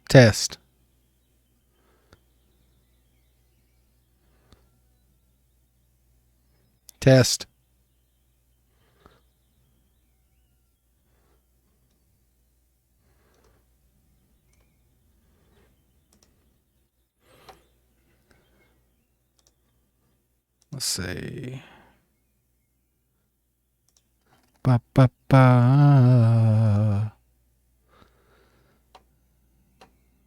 Test. Test. Let's see. Ba ba ba.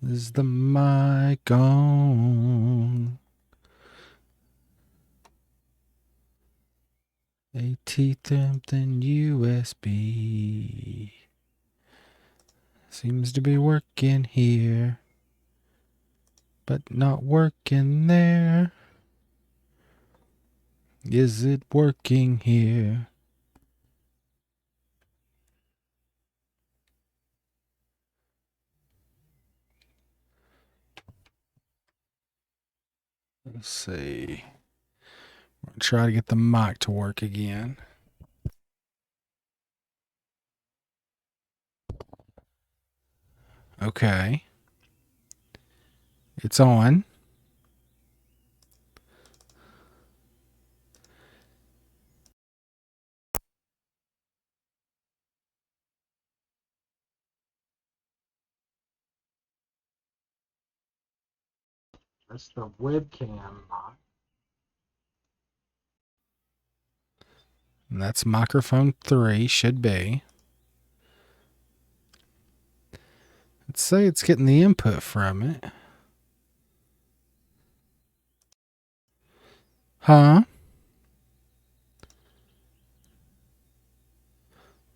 Is the mic on? AT something USB. Seems to be working here, but not working there. Is it working here? Let's see. I'm going to try to get the mic to work again. Okay. It's on. That's the webcam mic. And that's microphone 3, should be. Let's say it's getting the input from it. Huh?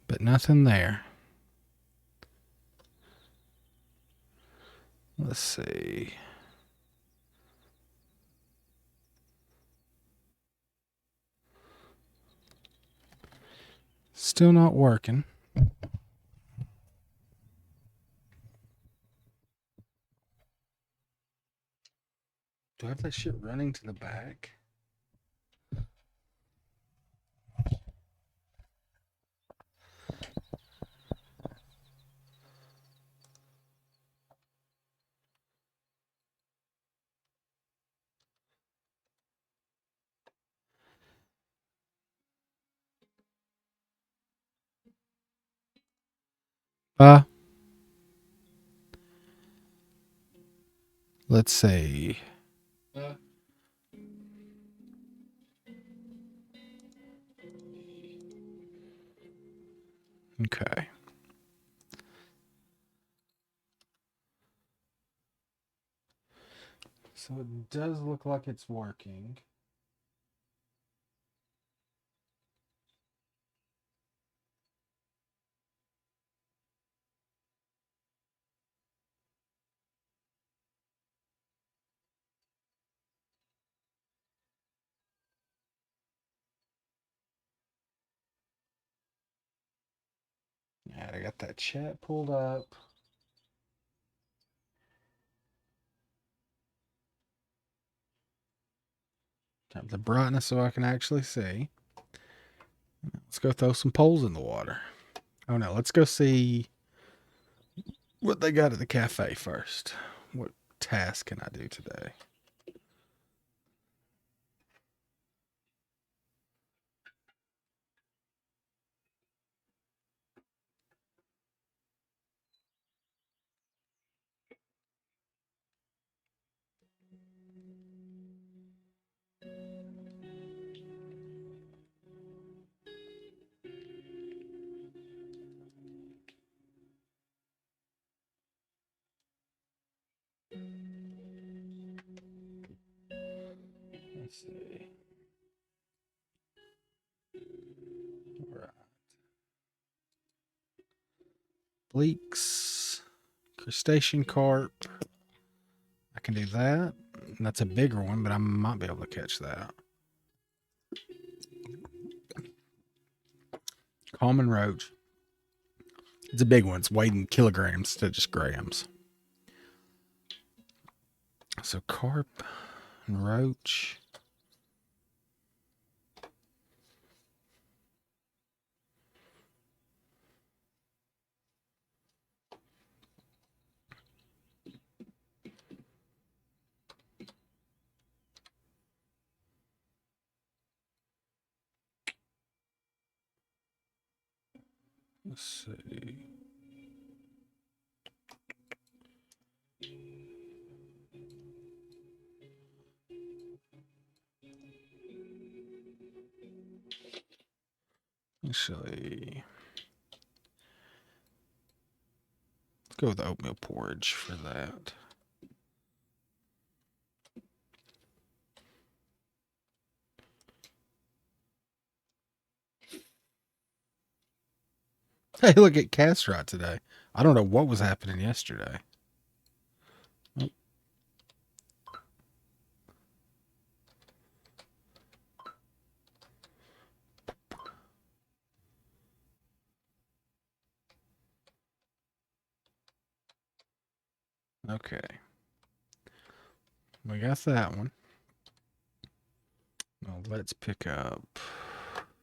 But nothing there. Let's see. Still not working. Do I have that shit running to the back? Let's see. Okay. So it does look like it's working. Yeah, I got that chat pulled up. Turn the brightness so I can actually see. Let's go throw some poles in the water. Oh no, let's go see what they got at the cafe first. What task can I do today? Let's see. All right. Bleaks, crustacean carp. I can do that. That's a bigger one, but I might be able to catch that. Common roach. It's a big one. It's weighed in kilograms instead of just grams. So carp and roach. Let's see. Actually, let's go with the oatmeal porridge for that. Hey, look at Castrot today. I don't know what was happening yesterday. Oh. Okay. We got that one. Now let's pick up.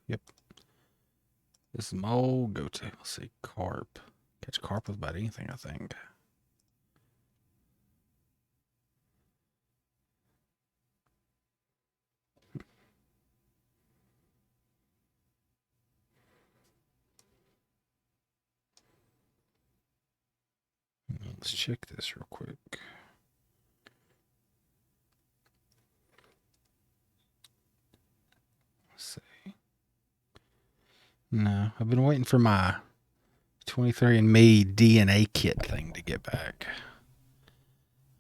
Yep. This is my old go-to. Let's see. Carp. Catch carp with about anything, I think. Let's check this real quick. Let's see. No, I've been waiting for my 23andMe DNA kit thing to get back.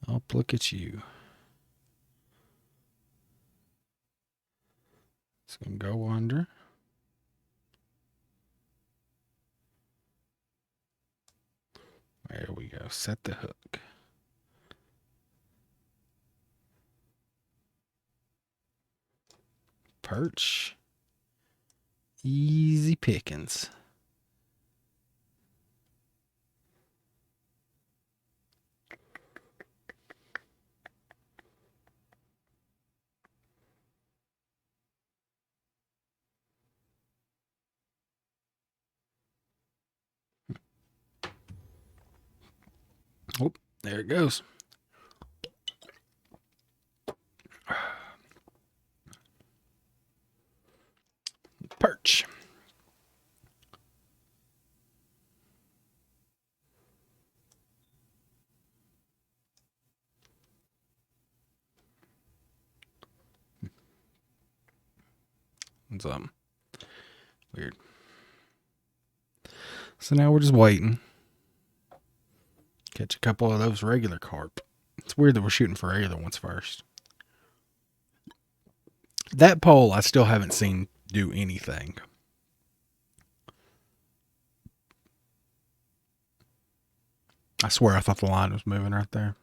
Oh, look at you. It's going to go under. There we go. Set the hook. Perch. Easy pickings. Oh, there it goes. Perch. It's weird. So now we're just waiting. Catch a couple of those regular carp. It's weird that we're shooting for regular ones first. That pole I still haven't seen do anything. I swear I thought the line was moving right there.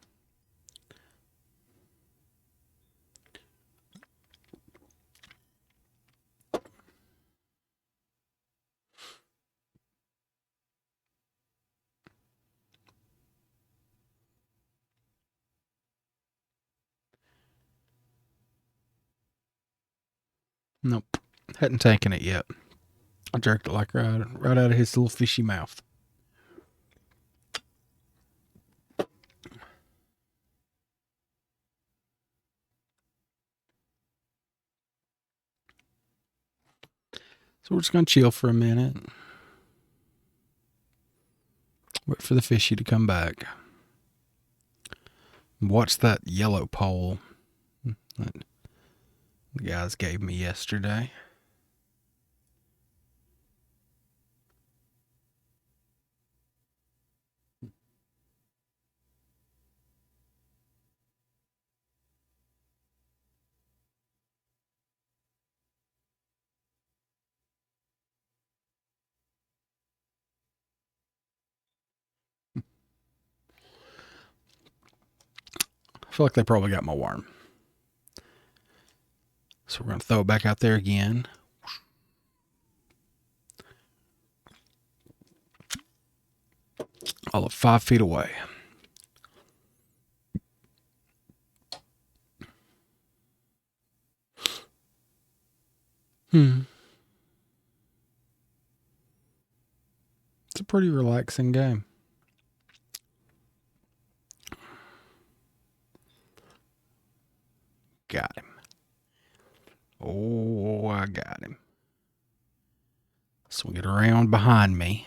Nope. Hadn't taken it yet. I jerked it like right out of his little fishy mouth. So we're just going to chill for a minute. Wait for the fishy to come back. Watch that yellow pole that the guys gave me yesterday. I feel like they probably got my worm. So we're going to throw it back out there again. All of 5 feet away. It's a pretty relaxing game. Got him. Oh, I got him. Swing it around behind me.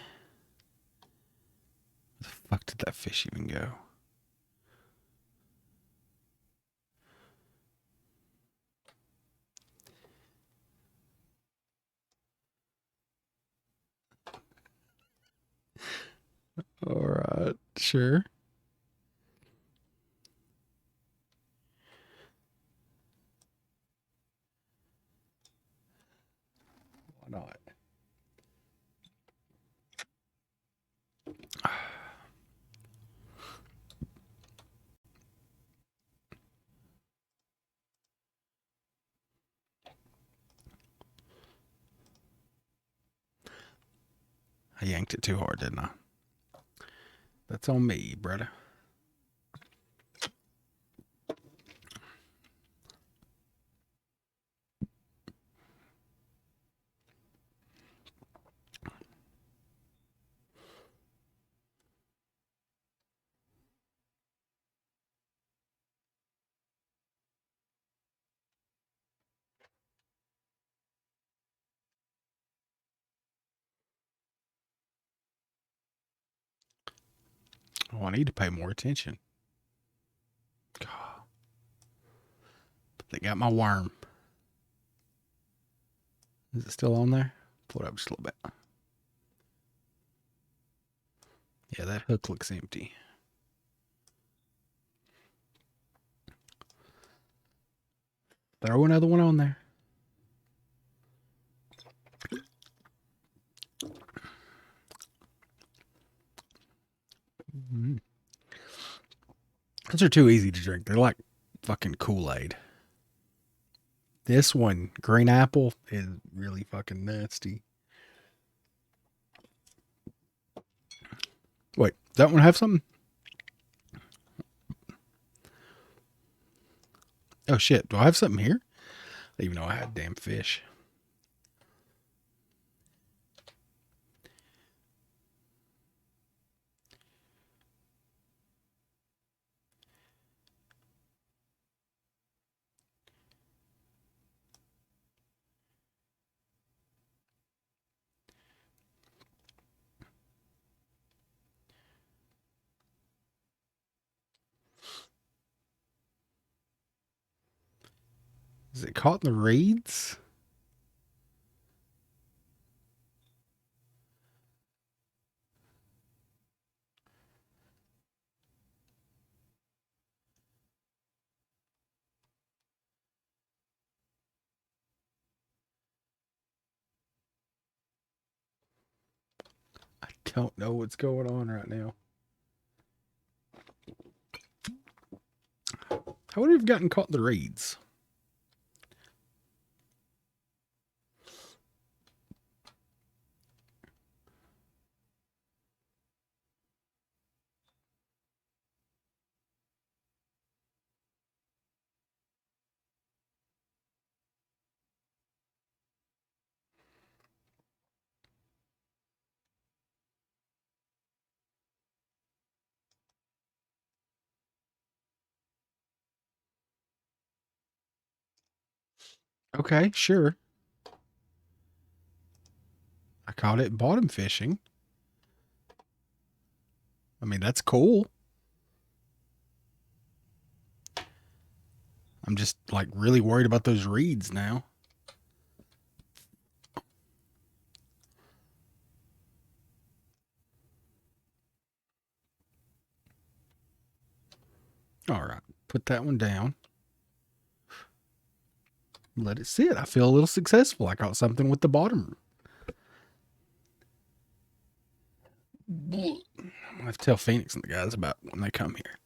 Fuck did that fish even go? All right, sure. Why not? I yanked it too hard, didn't I? That's on me, brother. Oh, I need to pay more attention. God. They got my worm. Is it still on there? Pull it up just a little bit. Yeah, that hook looks empty. Throw another one on there. Mm. Those are too easy to drink. They're like fucking Kool-Aid. This one, green apple, is really fucking nasty. Wait, does that one have something? Oh shit, do I have something here? I didn't even know I had damn fish. Is it caught in the reeds? I don't know what's going on right now. How would it have gotten caught in the reeds? Okay, sure. I caught it bottom fishing. I mean, that's cool. I'm just like really worried about those reeds now. All right, put that one down. Let it sit. I feel a little successful. I caught something with the bottom. I'm gonna have to tell Phoenix and the guys about when they come here.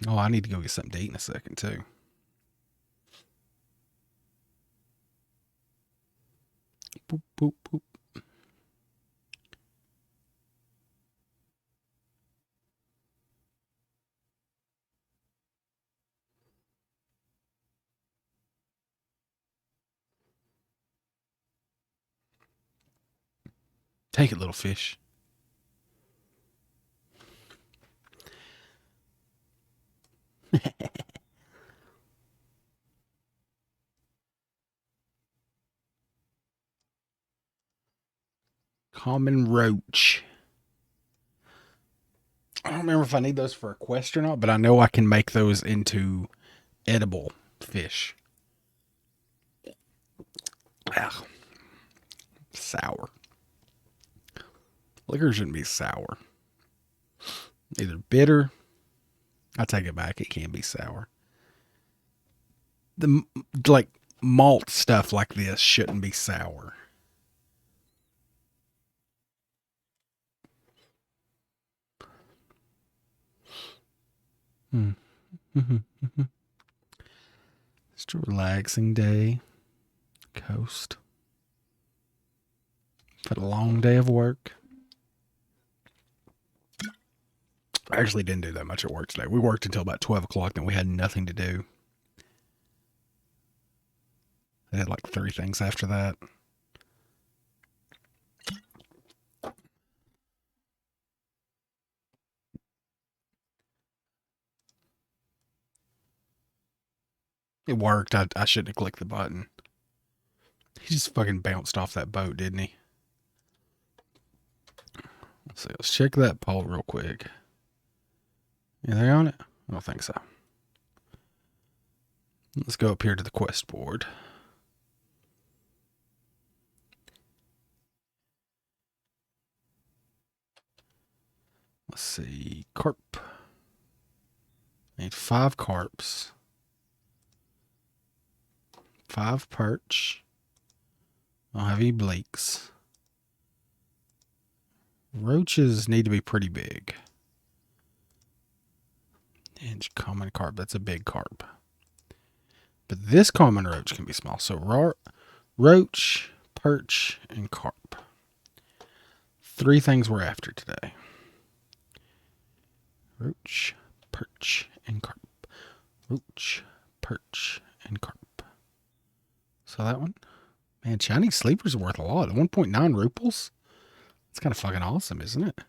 Oh, I need to go get something to eat in a second too. Boop, boop, boop. Take it, little fish. Common roach. I don't remember if I need those for a quest or not, but I know I can make those into edible fish. Ugh. Sour. Liquor shouldn't be sour. Either bitter. I take it back. It can be sour. The like malt stuff like this shouldn't be sour. Just a relaxing day. Coast. Had a long day of work. I actually didn't do that much at work today. We worked until about 12 o'clock, then we had nothing to do. I had like 3 things after that. It worked. I shouldn't have clicked the button. He just fucking bounced off that boat, didn't he? Let's see. Let's check that pole real quick. Anything on it? I don't think so. Let's go up here to the quest board. Let's see. Carp. I need 5 carps. 5 perch. I don't have any bleaks. Roaches need to be pretty big. And common carp. That's a big carp. But this common roach can be small. So roach, perch, and carp. 3 things we're after today. Roach, perch, and carp. Roach, perch, and carp. So that one. Man, Chinese sleepers are worth a lot. 1.9 ruples? It's kind of fucking awesome, isn't it?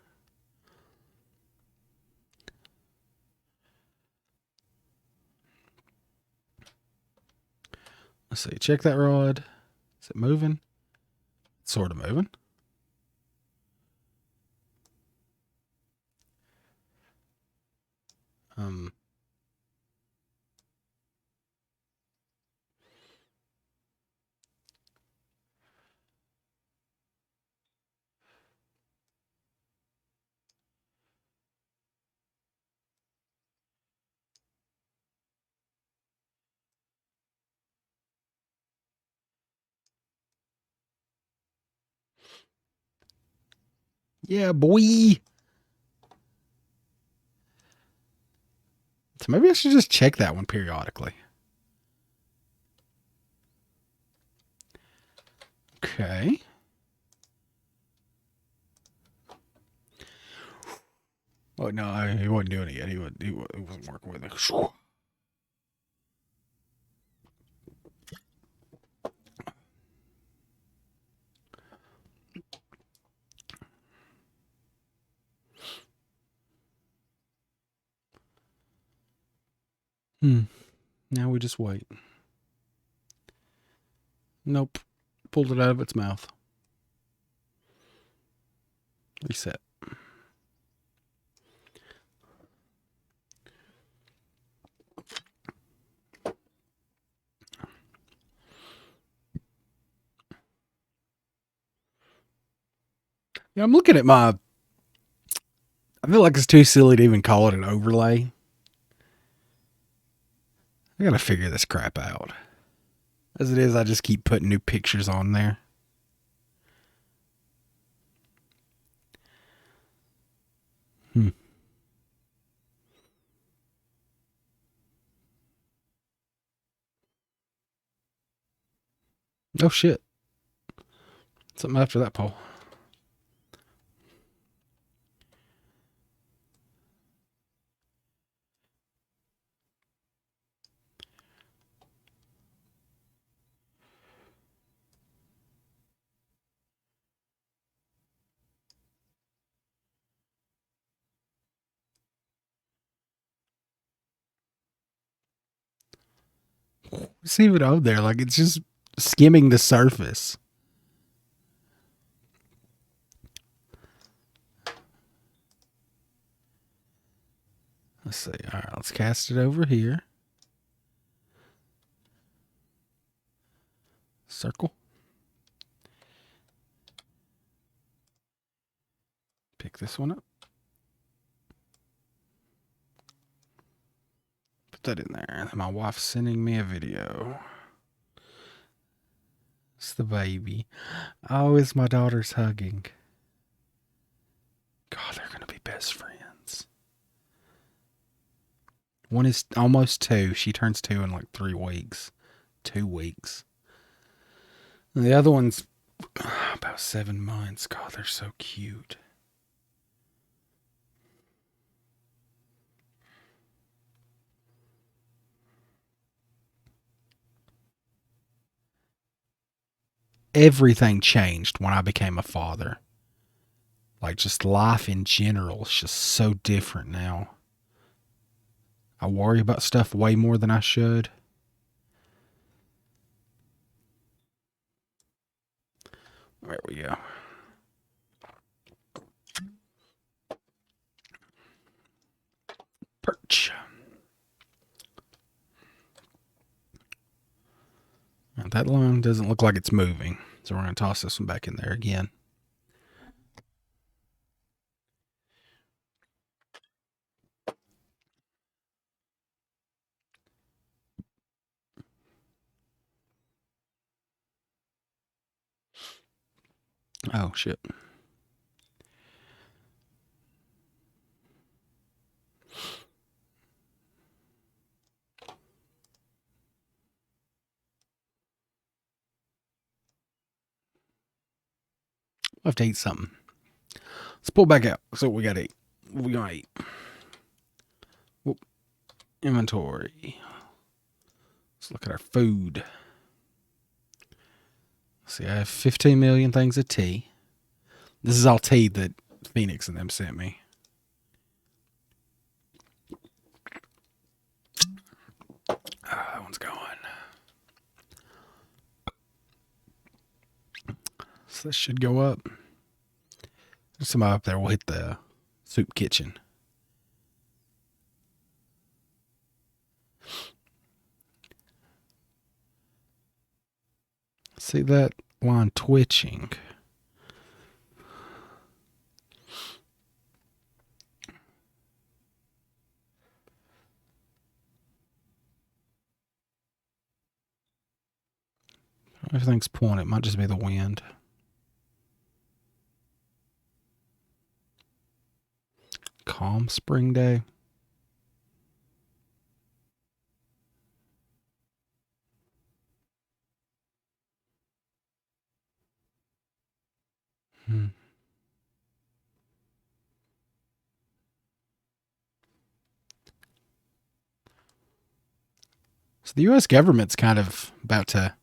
Let's see. Check that rod. Is it moving? It's sort of moving. Yeah, boy. So maybe I should just check that one periodically. Okay. Oh, no, he wasn't doing it yet. He wasn't working with it. Now we just wait. Nope. Pulled it out of its mouth. Reset. Yeah, I'm looking at my. I feel like it's too silly to even call it an overlay. I gotta figure this crap out. As it is, I just keep putting new pictures on there. Oh shit. Something after that pole. It's even out there. Like it's just skimming the surface. Let's see. All right, let's cast it over here. Circle. Pick this one up. Put that in there. My wife's sending me a video. It's the baby. Oh, it's my daughter's hugging. God, they're going to be best friends. One is almost 2. She turns 2 in like 3 weeks. 2 weeks. And the other one's about 7 months. God, they're so cute. Everything changed when I became a father. Like, just life in general is just so different now. I worry about stuff way more than I should. There we go. Perch. Now, that one doesn't look like it's moving, so we're going to toss this one back in there again. Oh, shit. We'll have to eat something. Let's pull back out. So what we got to eat. What we going to eat? Whoop. Inventory. Let's look at our food. See, I have 15 million things of tea. This is all tea that Phoenix and them sent me. That one's going. So this should go up. There's somebody up there. We'll hit the soup kitchen. See that line twitching? Everything's pulling. It might just be the wind. Calm spring day. So the U.S. government's kind of about to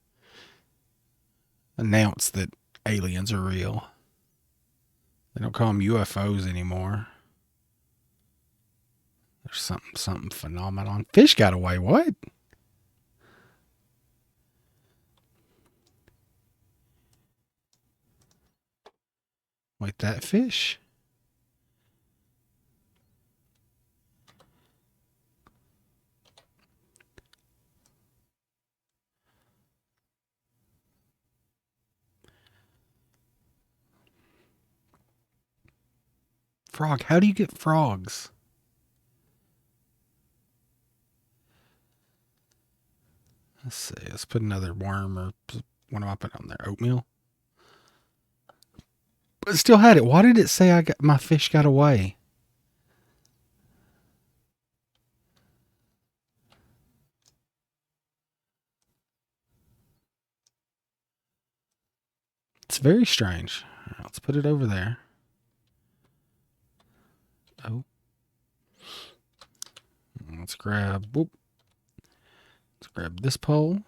announce that aliens are real. They don't call them UFOs anymore. There's something phenomenon. Fish got away. What? Wait, that fish? Frog. How do you get frogs? Let's see. Let's put another worm or what am I putting on there? Oatmeal? But it still had it. Why did it say my fish got away? It's very strange. All right, let's put it over there. Oh. Let's grab, whoop. Let's grab this pole.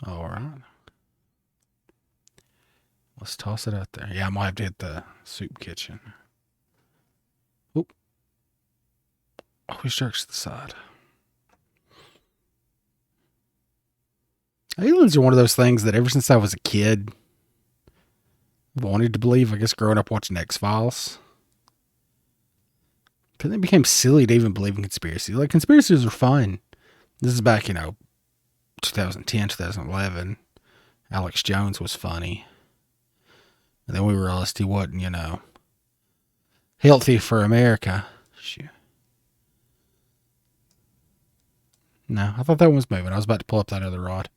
All right. Let's toss it out there. Yeah, I might have to hit the soup kitchen. Oop. Always jerks to the side. Aliens are one of those things that ever since I was a kid, I've wanted to believe. I guess growing up watching X-Files. But then it became silly to even believe in conspiracies. Like, conspiracies are fun. This is back, 2010, 2011. Alex Jones was funny. And then we realized he wasn't, healthy for America. Shoot. No, I thought that one was moving. I was about to pull up that other rod.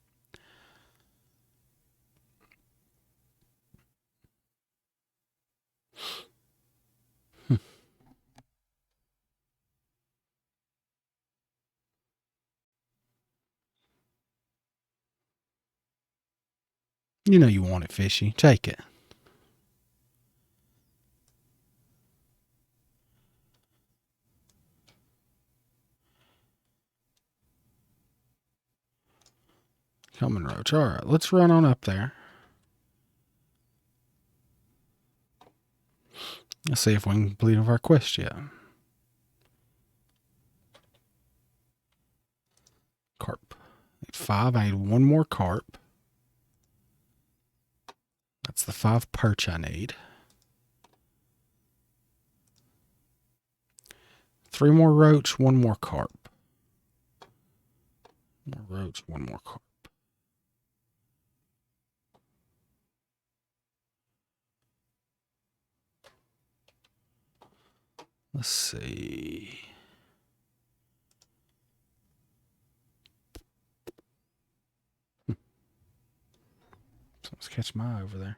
You know you want it, fishy. Take it. Coming, Roach. All right, let's run on up there. Let's see if we can complete our quest yet. Carp. I need 5. I need 1 more carp. That's the 5 perch I need. 3 more roach, 1 more carp. 1 more roach, 1 more carp. Let's see. Someone's catching my eye over there.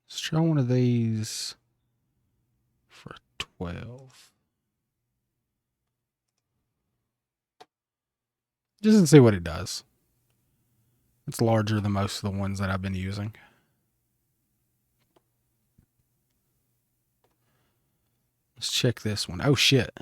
Let's try one of these for 12. Just to see what it does. It's larger than most of the ones that I've been using. Let's check this one. Oh, shit.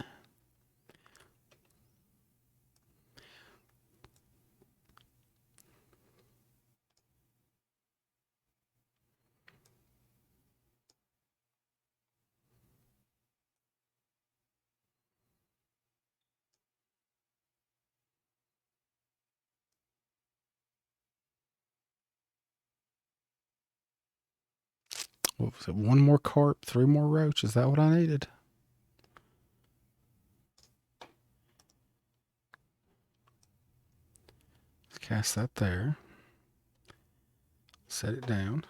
What was it? 1 more carp, 3 more roach. Is that what I needed? Let's cast that there. Set it down.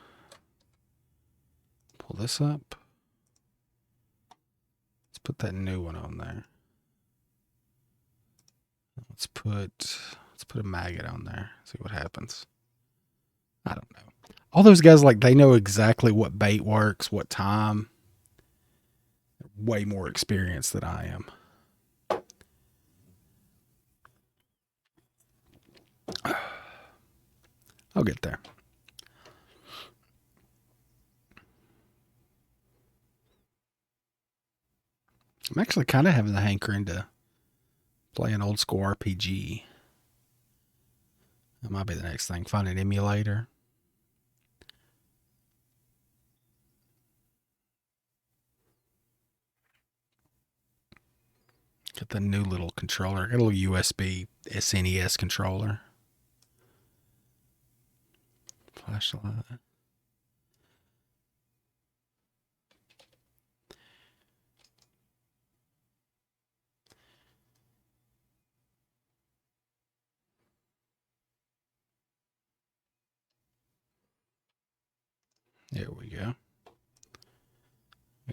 Pull this up. Let's put that new one on there. Let's put a maggot on there. See what happens. I don't know. All those guys, like, they know exactly what bait works, what time. They're way more experienced than I am. I'll get there. I'm actually kind of having the hankering to play an old school RPG. That might be the next thing. Find an emulator. Get the new little controller. Got a little USB SNES controller. Flashlight. There we go.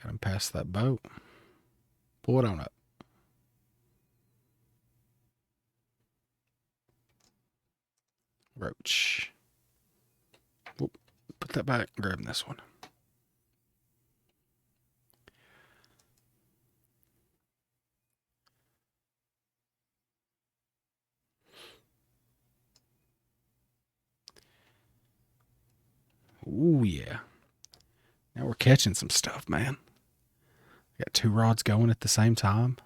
Got him past that boat. Pull it on up. Roach. Whoop. Put that back. Grab this one. Ooh, yeah. Now we're catching some stuff, man. Got two rods going at the same time.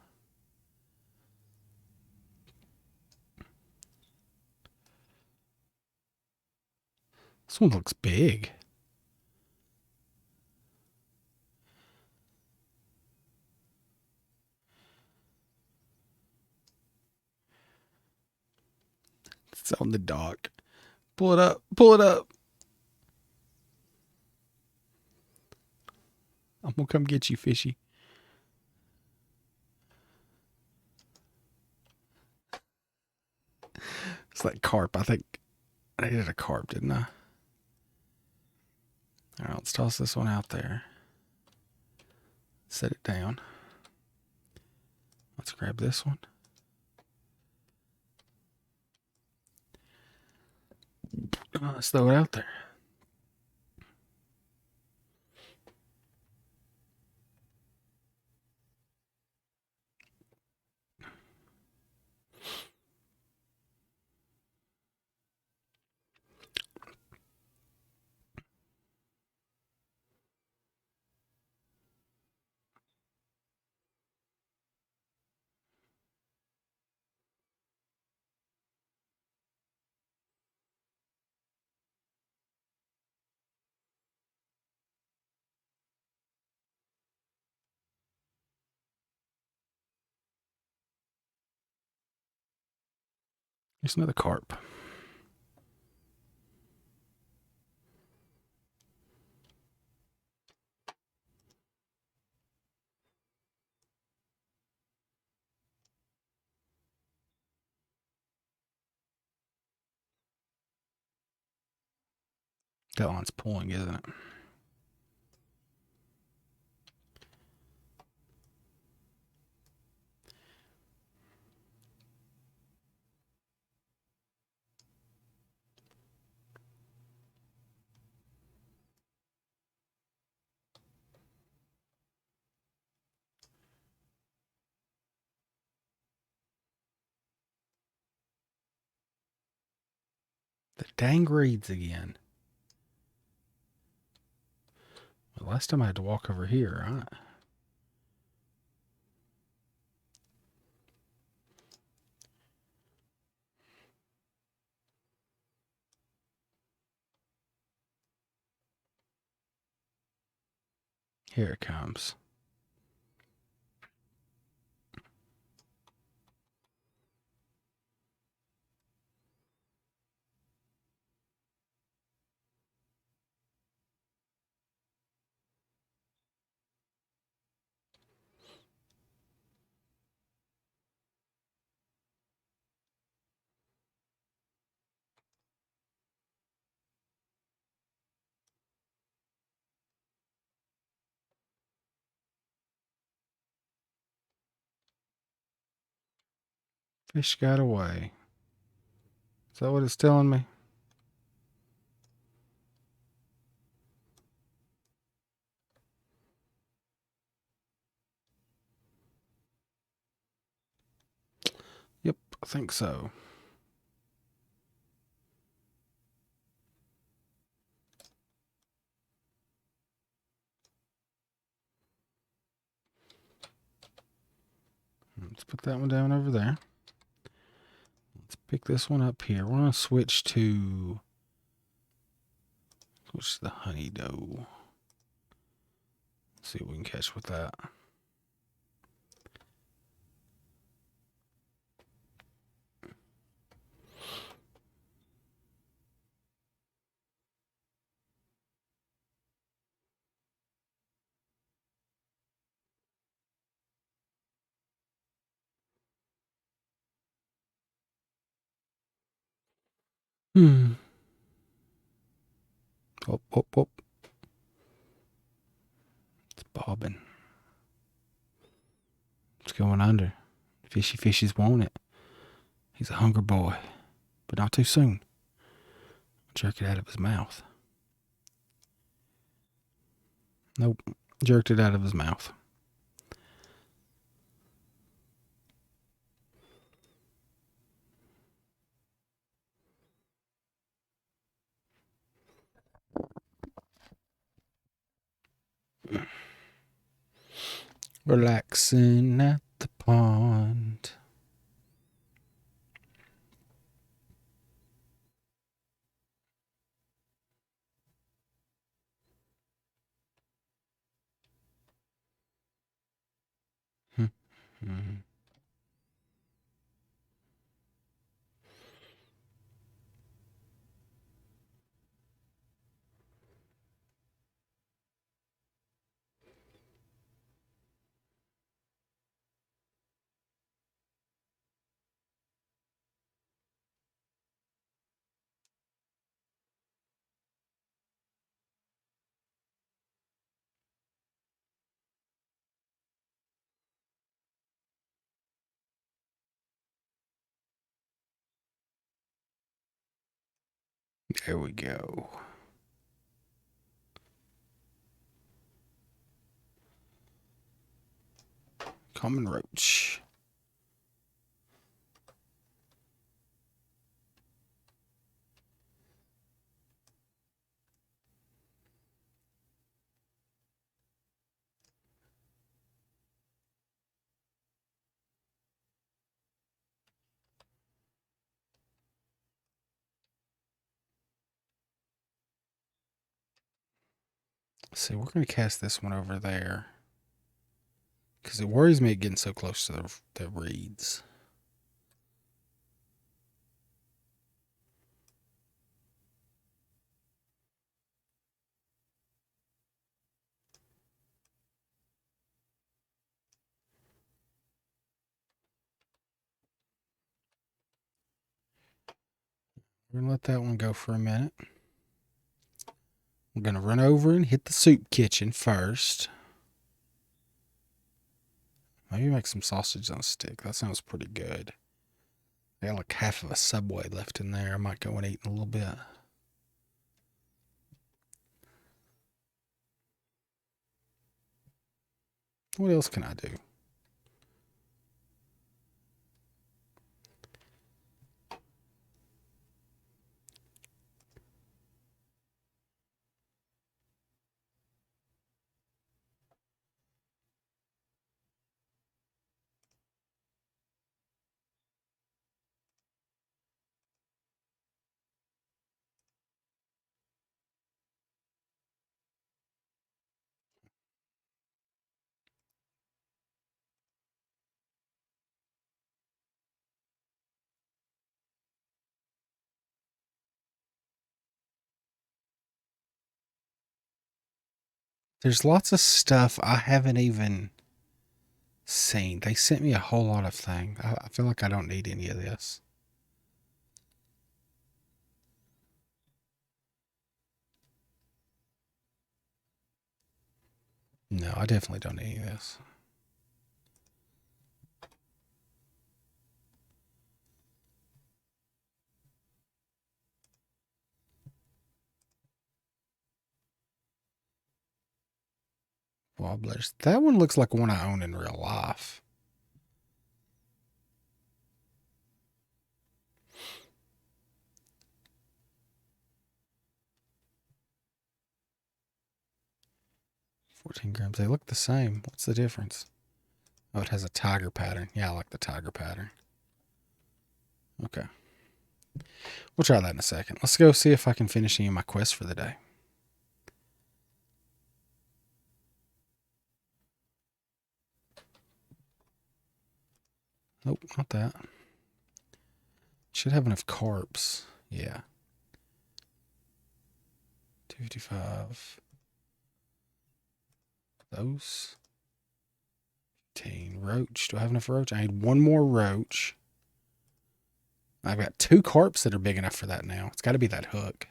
This one looks big. It's on the dock. Pull it up. Pull it up. I'm going to come get you, fishy. It's like carp. I think I did a carp, didn't I? All right, let's toss this one out there. Set it down. Let's grab this one. Let's throw it out there. Here's another carp. That line's pulling, isn't it? The dang reeds again. Well, last time I had to walk over here, right? Here it comes. Fish got away. Is that what it's telling me? Yep, I think so. Let's put that one down over there. Let's pick this one up here. We're going to switch to the honey dough. See what we can catch with that. Hmm. Oh, oh, oh. It's bobbing. It's going under. Fishy fishies want it. He's a hungry boy, but not too soon. Jerk it out of his mouth. Nope. Jerked it out of his mouth. Relaxing at the pond. There we go. Common roach. See, we're going to cast this one over there. Because it worries me getting so close to the reeds. We're going to let that one go for a minute. We're going to run over and hit the soup kitchen first. Maybe make some sausage on a stick. That sounds pretty good. I got like half of a Subway left in there. I might go and eat in a little bit. What else can I do? There's lots of stuff I haven't even seen. They sent me a whole lot of things. I feel like I don't need any of this. No, I definitely don't need any of this. Wobblers. That one looks like one I own in real life. $14 They look the same. What's the difference? Oh, it has a tiger pattern. Yeah, I like the tiger pattern. Okay. We'll try that in a second. Let's go see if I can finish any of my quests for the day. Nope, not that. Should have enough carps. Yeah. 255. Those. 15. Roach. Do I have enough roach? I need one more roach. I've got 2 carps that are big enough for that now. It's got to be that hook.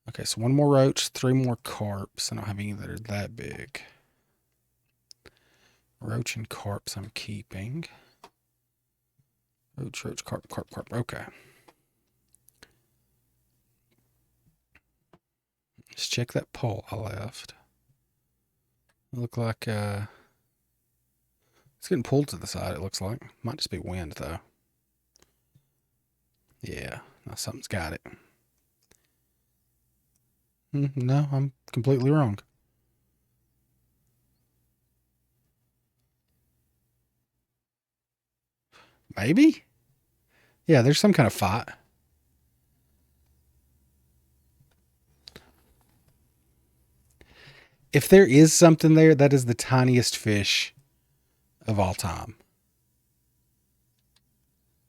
Okay, so 1 more roach, 3 more carps. I don't have any that are that big. Roach and carps I'm keeping. Roach, roach, carp, carp, carp. Okay. Let's check that pole I left. Look like it's getting pulled to the side, it looks like. Might just be wind though. Yeah, no, something's got it. No, I'm completely wrong. Maybe? Yeah, there's some kind of fight. If there is something there, that is the tiniest fish of all time.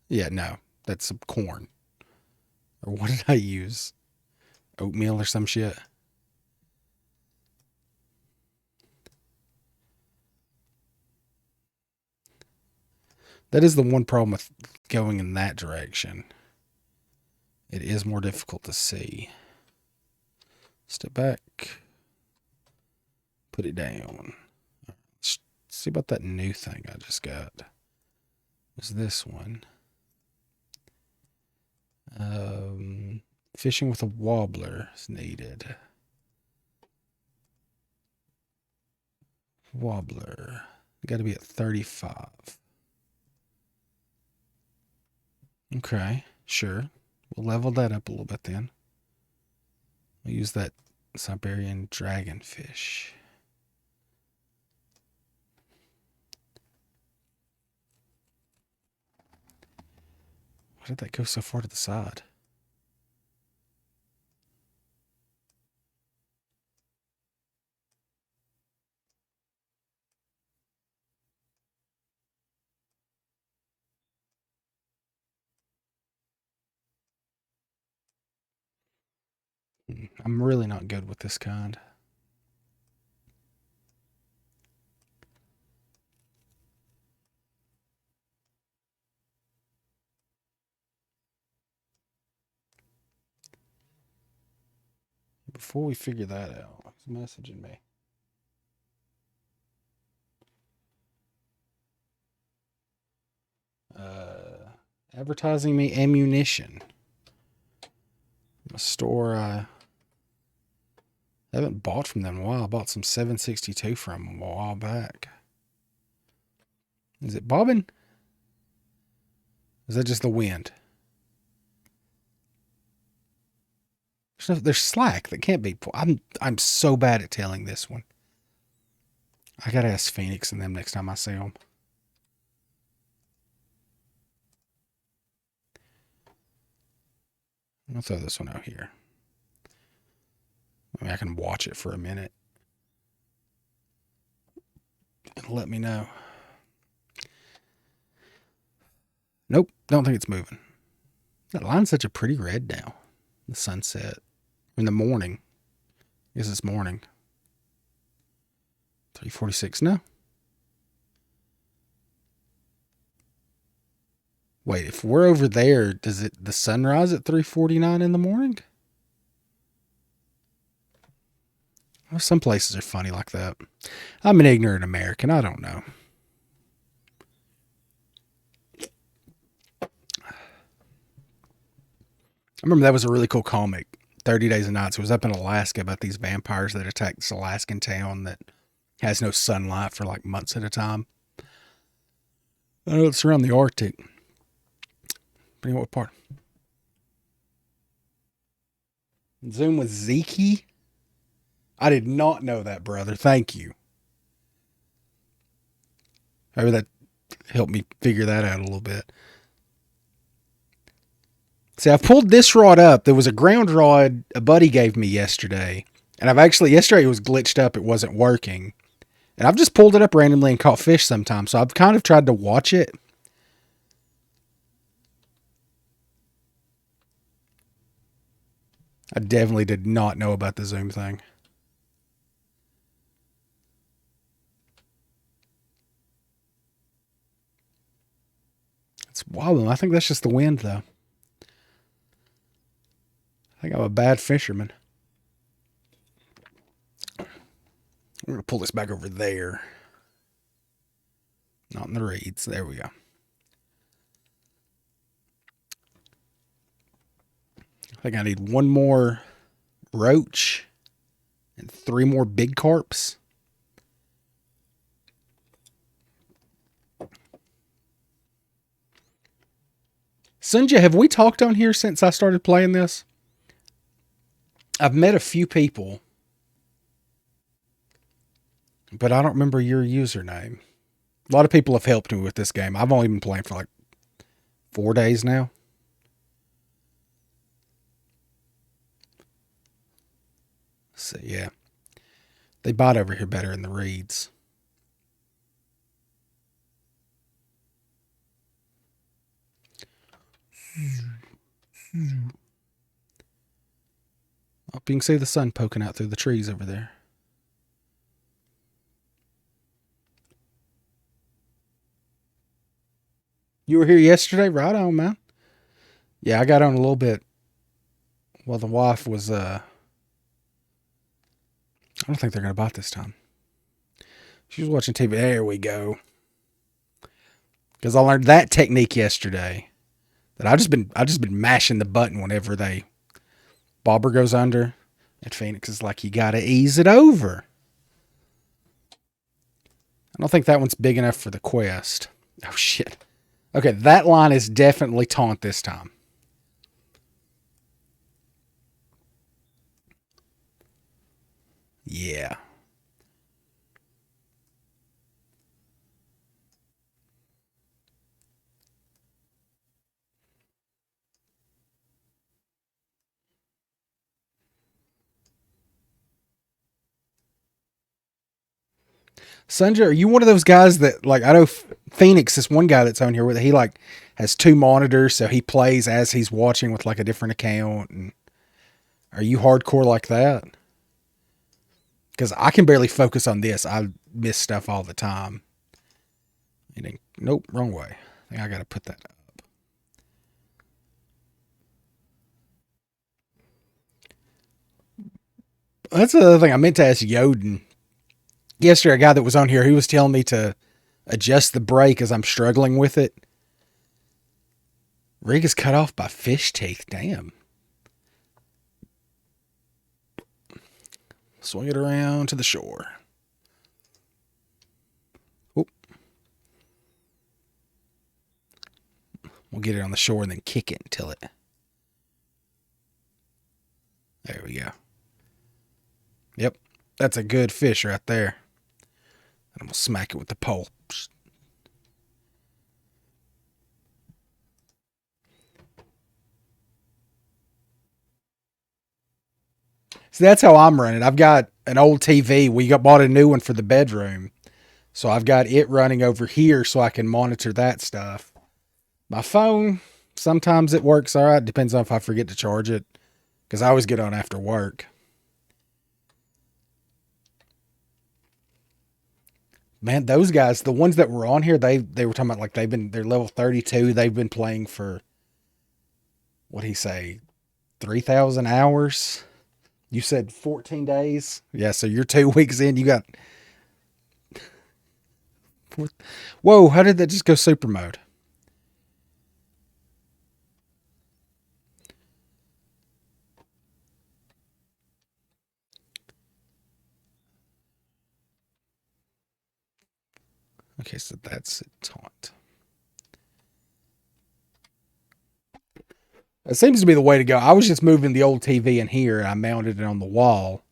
Yeah, no. That's some corn. Or what did I use? Oatmeal or some shit? That is the one problem with going in that direction. It is more difficult to see. Step back. Put it down. Let's see about that new thing I just got. Is this one? Fishing with a wobbler is needed. Wobbler. Got to be at 35. Okay, sure. We'll level that up a little bit then. We'll use that Siberian dragonfish. Why did that go so far to the side? I'm really not good with this kind. Before we figure that out, who's messaging me? Advertising me ammunition. A store I haven't bought from them in a while. I bought some 762 from them a while back. Is it bobbing? Is that just the wind? There's slack that can't be. I'm so bad at telling this one. I gotta ask Phoenix and them next time I see them. I'll throw this one out here. I mean, I can watch it for a minute. And let me know. Nope, don't think it's moving. That line's such a pretty red now. The sunset. In the morning. I guess it's morning. 3:46 now. Wait, if we're over there, does the sunrise at 3:49 in the morning? Well, some places are funny like that. I'm an ignorant American. I don't know. I remember that was a really cool comic, 30 Days and Nights. It was up in Alaska about these vampires that attack this Alaskan town that has no sunlight for like months at a time. I know it's around the Arctic. But what part? Zoom with Zeke? I did not know that, brother. Thank you. Maybe that helped me figure that out a little bit. See, I've pulled this rod up. There was a ground rod a buddy gave me yesterday. And yesterday it was glitched up. It wasn't working. And I've just pulled it up randomly and caught fish sometimes. So I've kind of tried to watch it. I definitely did not know about the Zoom thing. It's wild. I think that's just the wind, though. I think I'm a bad fisherman. I'm going to pull this back over there. Not in the reeds. There we go. I think I need one more roach and 3 more big carps. Sunja, have we talked on here since I started playing this? I've met a few people, but I don't remember your username. A lot of people have helped me with this game. I've only been playing for like 4 days now. So yeah, they bought over here better in the reeds. Oh, you can see the sun poking out through the trees over there. You were here yesterday? Right on, man. Yeah, I got on a little bit. Well, the wife was, I don't think they're going to buy it this time. She was watching TV. There we go. Because I learned that technique yesterday. That I just been mashing the button whenever bobber goes under. And Phoenix is like, you got to ease it over. I don't think that one's big enough for the quest. Oh, shit. Okay, that line is definitely taunt this time. Yeah. Sanjay, are you one of those guys that, like, I know Phoenix is one guy that's on here where he, like, has two monitors, so he plays as he's watching with, like, a different account. And are you hardcore like that? Because I can barely focus on this. I miss stuff all the time. Nope, wrong way. I think I got to put that up. That's the other thing I meant to ask Yoden. Yesterday, a guy that was on here, he was telling me to adjust the brake as I'm struggling with it. Rig is cut off by fish teeth. Damn. Swing it around to the shore. Oop. We'll get it on the shore and then kick it until it. There we go. Yep. That's a good fish right there. And I'm going to smack it with the pole. So that's how I'm running. I've got an old TV. We bought a new one for the bedroom. So I've got it running over here so I can monitor that stuff. My phone, sometimes it works all right. Depends on if I forget to charge it. Because I always get on after work. Man, those guys, the ones that were on here, they were talking about like they're level 32. They've been playing for, what'd he say, 3,000 hours? You said 14 days? Yeah, so you're 2 weeks in. You got. Whoa, how did that just go super mode? Okay, so that's it. Taunt. It seems to be the way to go. I was just moving the old TV in here and I mounted it on the wall.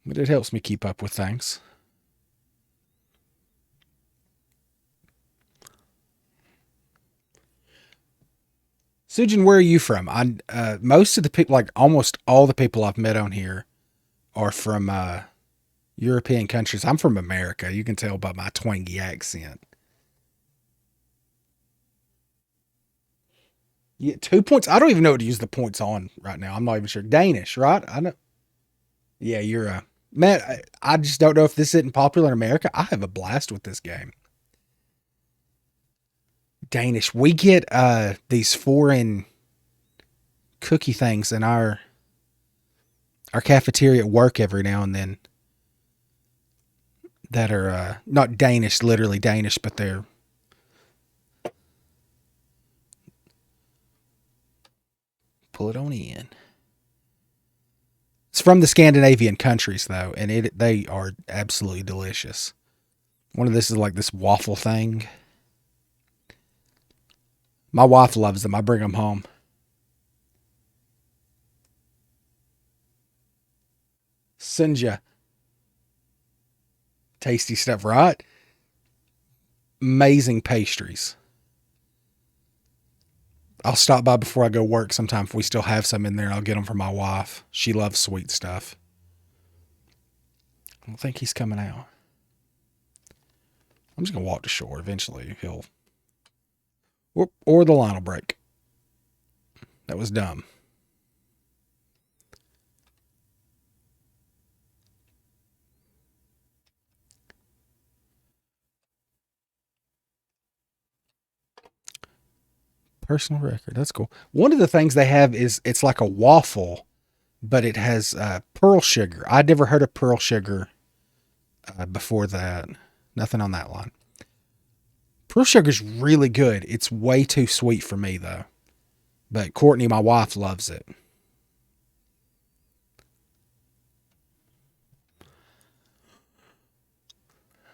But it helps me keep up with things. Sujin, where are you from? Most of the people, like almost all the people I've met on here, are from European countries. I'm from America. You can tell by my twangy accent. Yeah, 2 points. I don't even know what to use the points on right now. I'm not even sure. Danish, right? I know. Yeah, you're a man. I just don't know if this isn't popular in America. I have a blast with this game. Danish. We get these foreign cookie things in our cafeteria at work every now and then that are not Danish, literally Danish, but they're pull it on in. It's from the Scandinavian countries though, and they are absolutely delicious. One of this is like this waffle thing. My wife loves them. I bring them home. Sinja. Tasty stuff, right? Amazing pastries. I'll stop by before I go work sometime if we still have some in there. I'll get them for my wife. She loves sweet stuff. I don't think he's coming out. I'm just going to walk to shore. Eventually he'll... Or the line will break. That was dumb. Personal record. That's cool. One of the things they have is it's like a waffle, but it has pearl sugar. I'd never heard of pearl sugar before that. Nothing on that line. Pearl sugar's really good. It's way too sweet for me, though. But Courtney, my wife, loves it.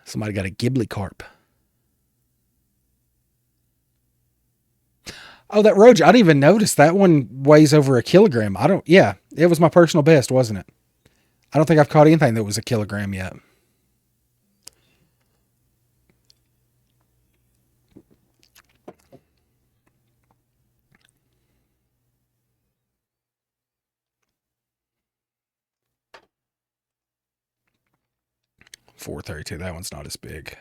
Somebody got a Ghibli carp. Oh, that roach. I didn't even notice. That one weighs over a kilogram. Yeah, it was my personal best, wasn't it? I don't think I've caught anything that was a kilogram yet. $4.32. That one's not as big.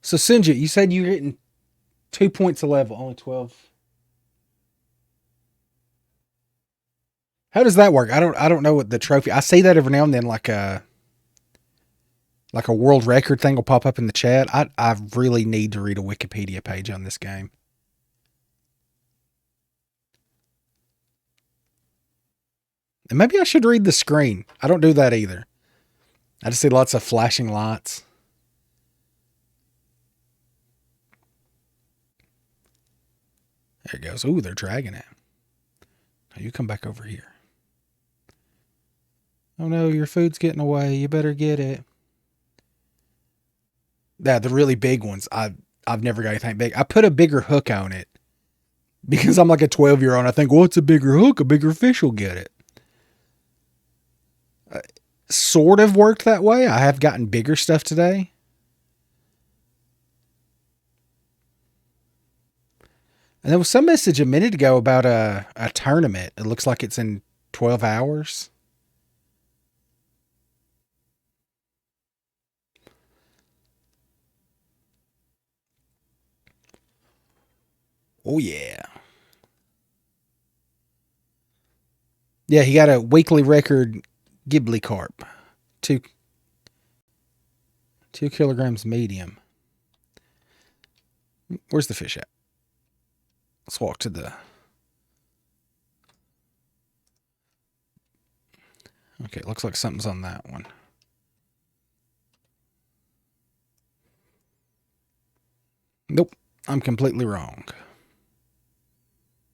So, Sinjit, you said you were getting 2 points a level, only 12. How does that work? I don't know what the trophy. I see that every now and then, like a world record thing will pop up in the chat. I really need to read a Wikipedia page on this game. And maybe I should read the screen. I don't do that either. I just see lots of flashing lights. There it goes. Ooh, they're dragging it. Now you come back over here. Oh no, your food's getting away. You better get it. Yeah, the really big ones. I've never got anything big. I put a bigger hook on it because I'm like a 12-year-old. I think, well, it's a bigger hook. A bigger fish will get it. Sort of worked that way. I have gotten bigger stuff today. And there was some message a minute ago about a tournament. It looks like it's in 12 hours. Oh, yeah. Yeah, he got a weekly record Ghibli carp. 2 kilograms medium. Where's the fish at? Let's walk to the... Okay, looks like something's on that one. Nope, I'm completely wrong.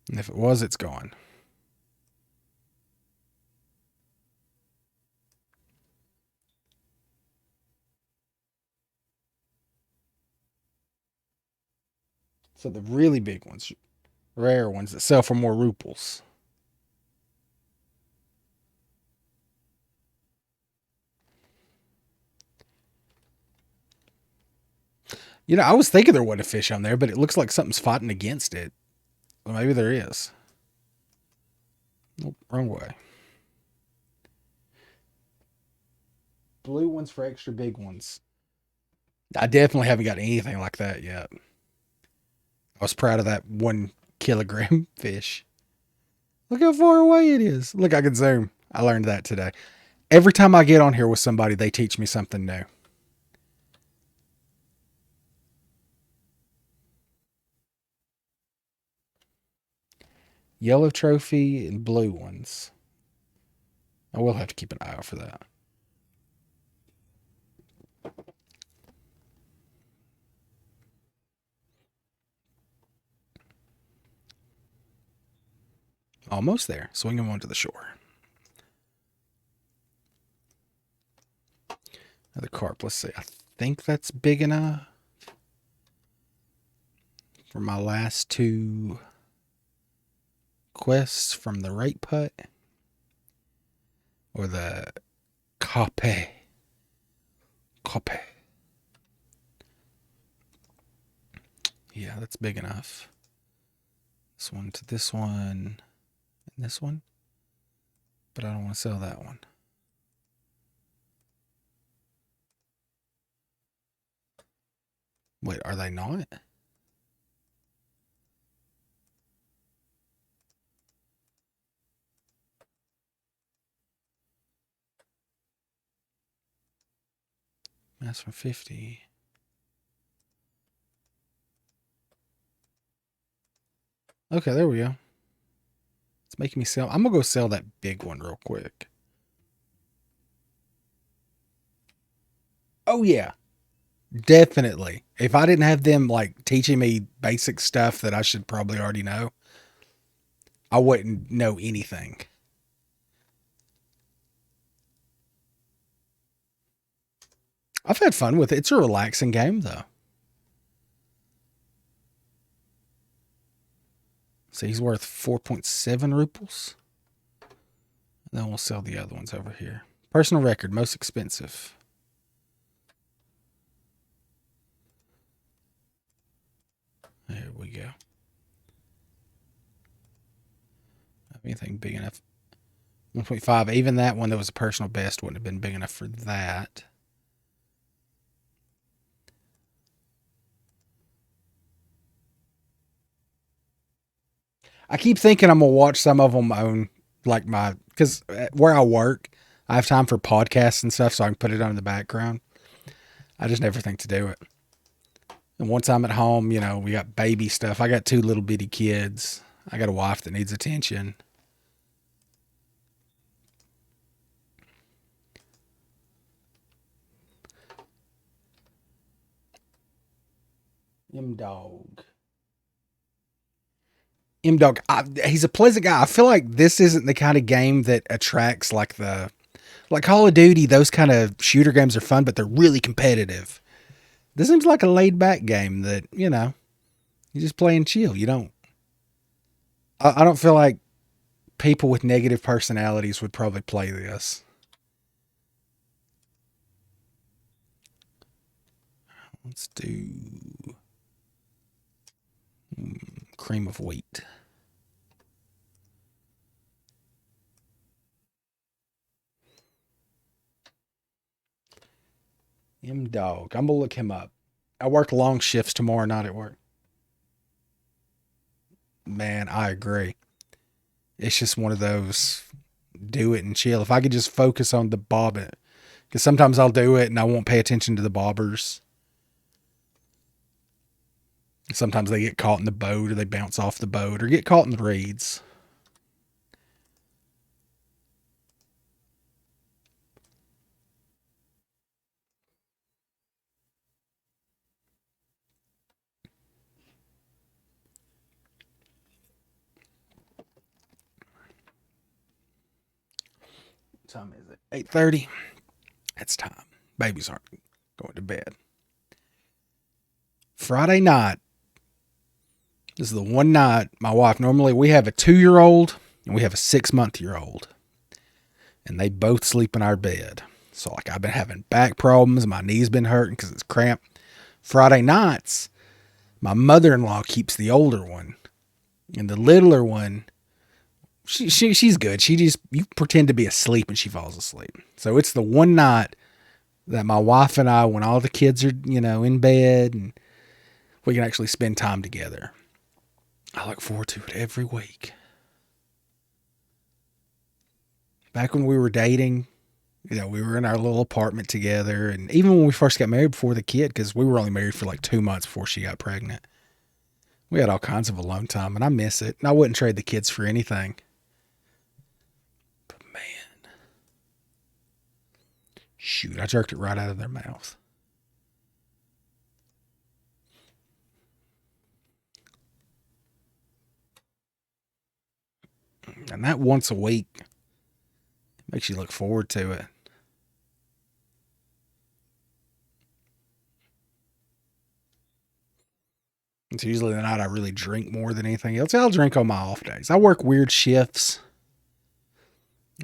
And if it was, it's gone. So the really big ones, rare ones that sell for more ruples. You know, I was thinking there wasn't a fish on there, but it looks like something's fighting against it. Well, maybe there is. Nope, wrong way. Blue ones for extra big ones. I definitely haven't got anything like that yet. I was proud of that 1 kilogram fish. Look how far away it is. Look, I can zoom. I learned that today. Every time I get on here with somebody, they teach me something new. Yellow trophy and blue ones. I will have to keep an eye out for that. Almost there. Swinging one to the shore. Another carp. Let's see. I think that's big enough for my last 2 quests from the right putt. or the Cope. Cope. Yeah, that's big enough. This one to this one and this one. But I don't want to sell that one. Wait, are they not? That's for 50. Okay, there we go. It's making me sell. I'm going to go sell that big one real quick. Oh, yeah. Definitely. If I didn't have them like teaching me basic stuff that I should probably already know, I wouldn't know anything. I've had fun with it. It's a relaxing game, though. So he's worth 4.7 ruples. And then we'll sell the other ones over here. Personal record, most expensive. There we go. Anything big enough? 1.5. Even that one that was a personal best wouldn't have been big enough for that. I keep thinking I'm going to watch some of them on, like, because where I work, I have time for podcasts and stuff, so I can put it on in the background. I just never think to do it. And once I'm at home, you know, we got baby stuff. I got 2 little bitty kids. I got a wife that needs attention. M-Dog. M-Dog, he's a pleasant guy. I feel like this isn't the kind of game that attracts like Call of Duty. Those kind of shooter games are fun, but they're really competitive. This seems like a laid back game that, you know, you just play and chill. You don't, I don't feel like people with negative personalities would probably play this. Let's do cream of wheat. M-Dog. I'm going to look him up. I work long shifts tomorrow night at work. Man, I agree. It's just one of those do it and chill. If I could just focus on the bobbing, because sometimes I'll do it and I won't pay attention to the bobbers. Sometimes they get caught in the boat or they bounce off the boat or get caught in the reeds. What time is it? 8:30. It's time. Babies aren't going to bed. Friday night. This is the one night my wife, normally we have a 2-year-old and we have a 6-month-year-old. And they both sleep in our bed. So like I've been having back problems. My knee's been hurting because it's cramped. Friday nights, my mother-in-law keeps the older one. And the littler one, she's good. She just, you pretend to be asleep and she falls asleep. So it's the one night that my wife and I, when all the kids are, you know, in bed, and we can actually spend time together. I look forward to it every week. Back when we were dating, you know, we were in our little apartment together. And even when we first got married before the kid, because we were only married for like 2 months before she got pregnant, we had all kinds of alone time, and I miss it. And I wouldn't trade the kids for anything. But man, shoot, I jerked it right out of their mouth. And that once a week makes you look forward to it. It's usually the night I really drink more than anything else. I'll drink on my off days. I work weird shifts.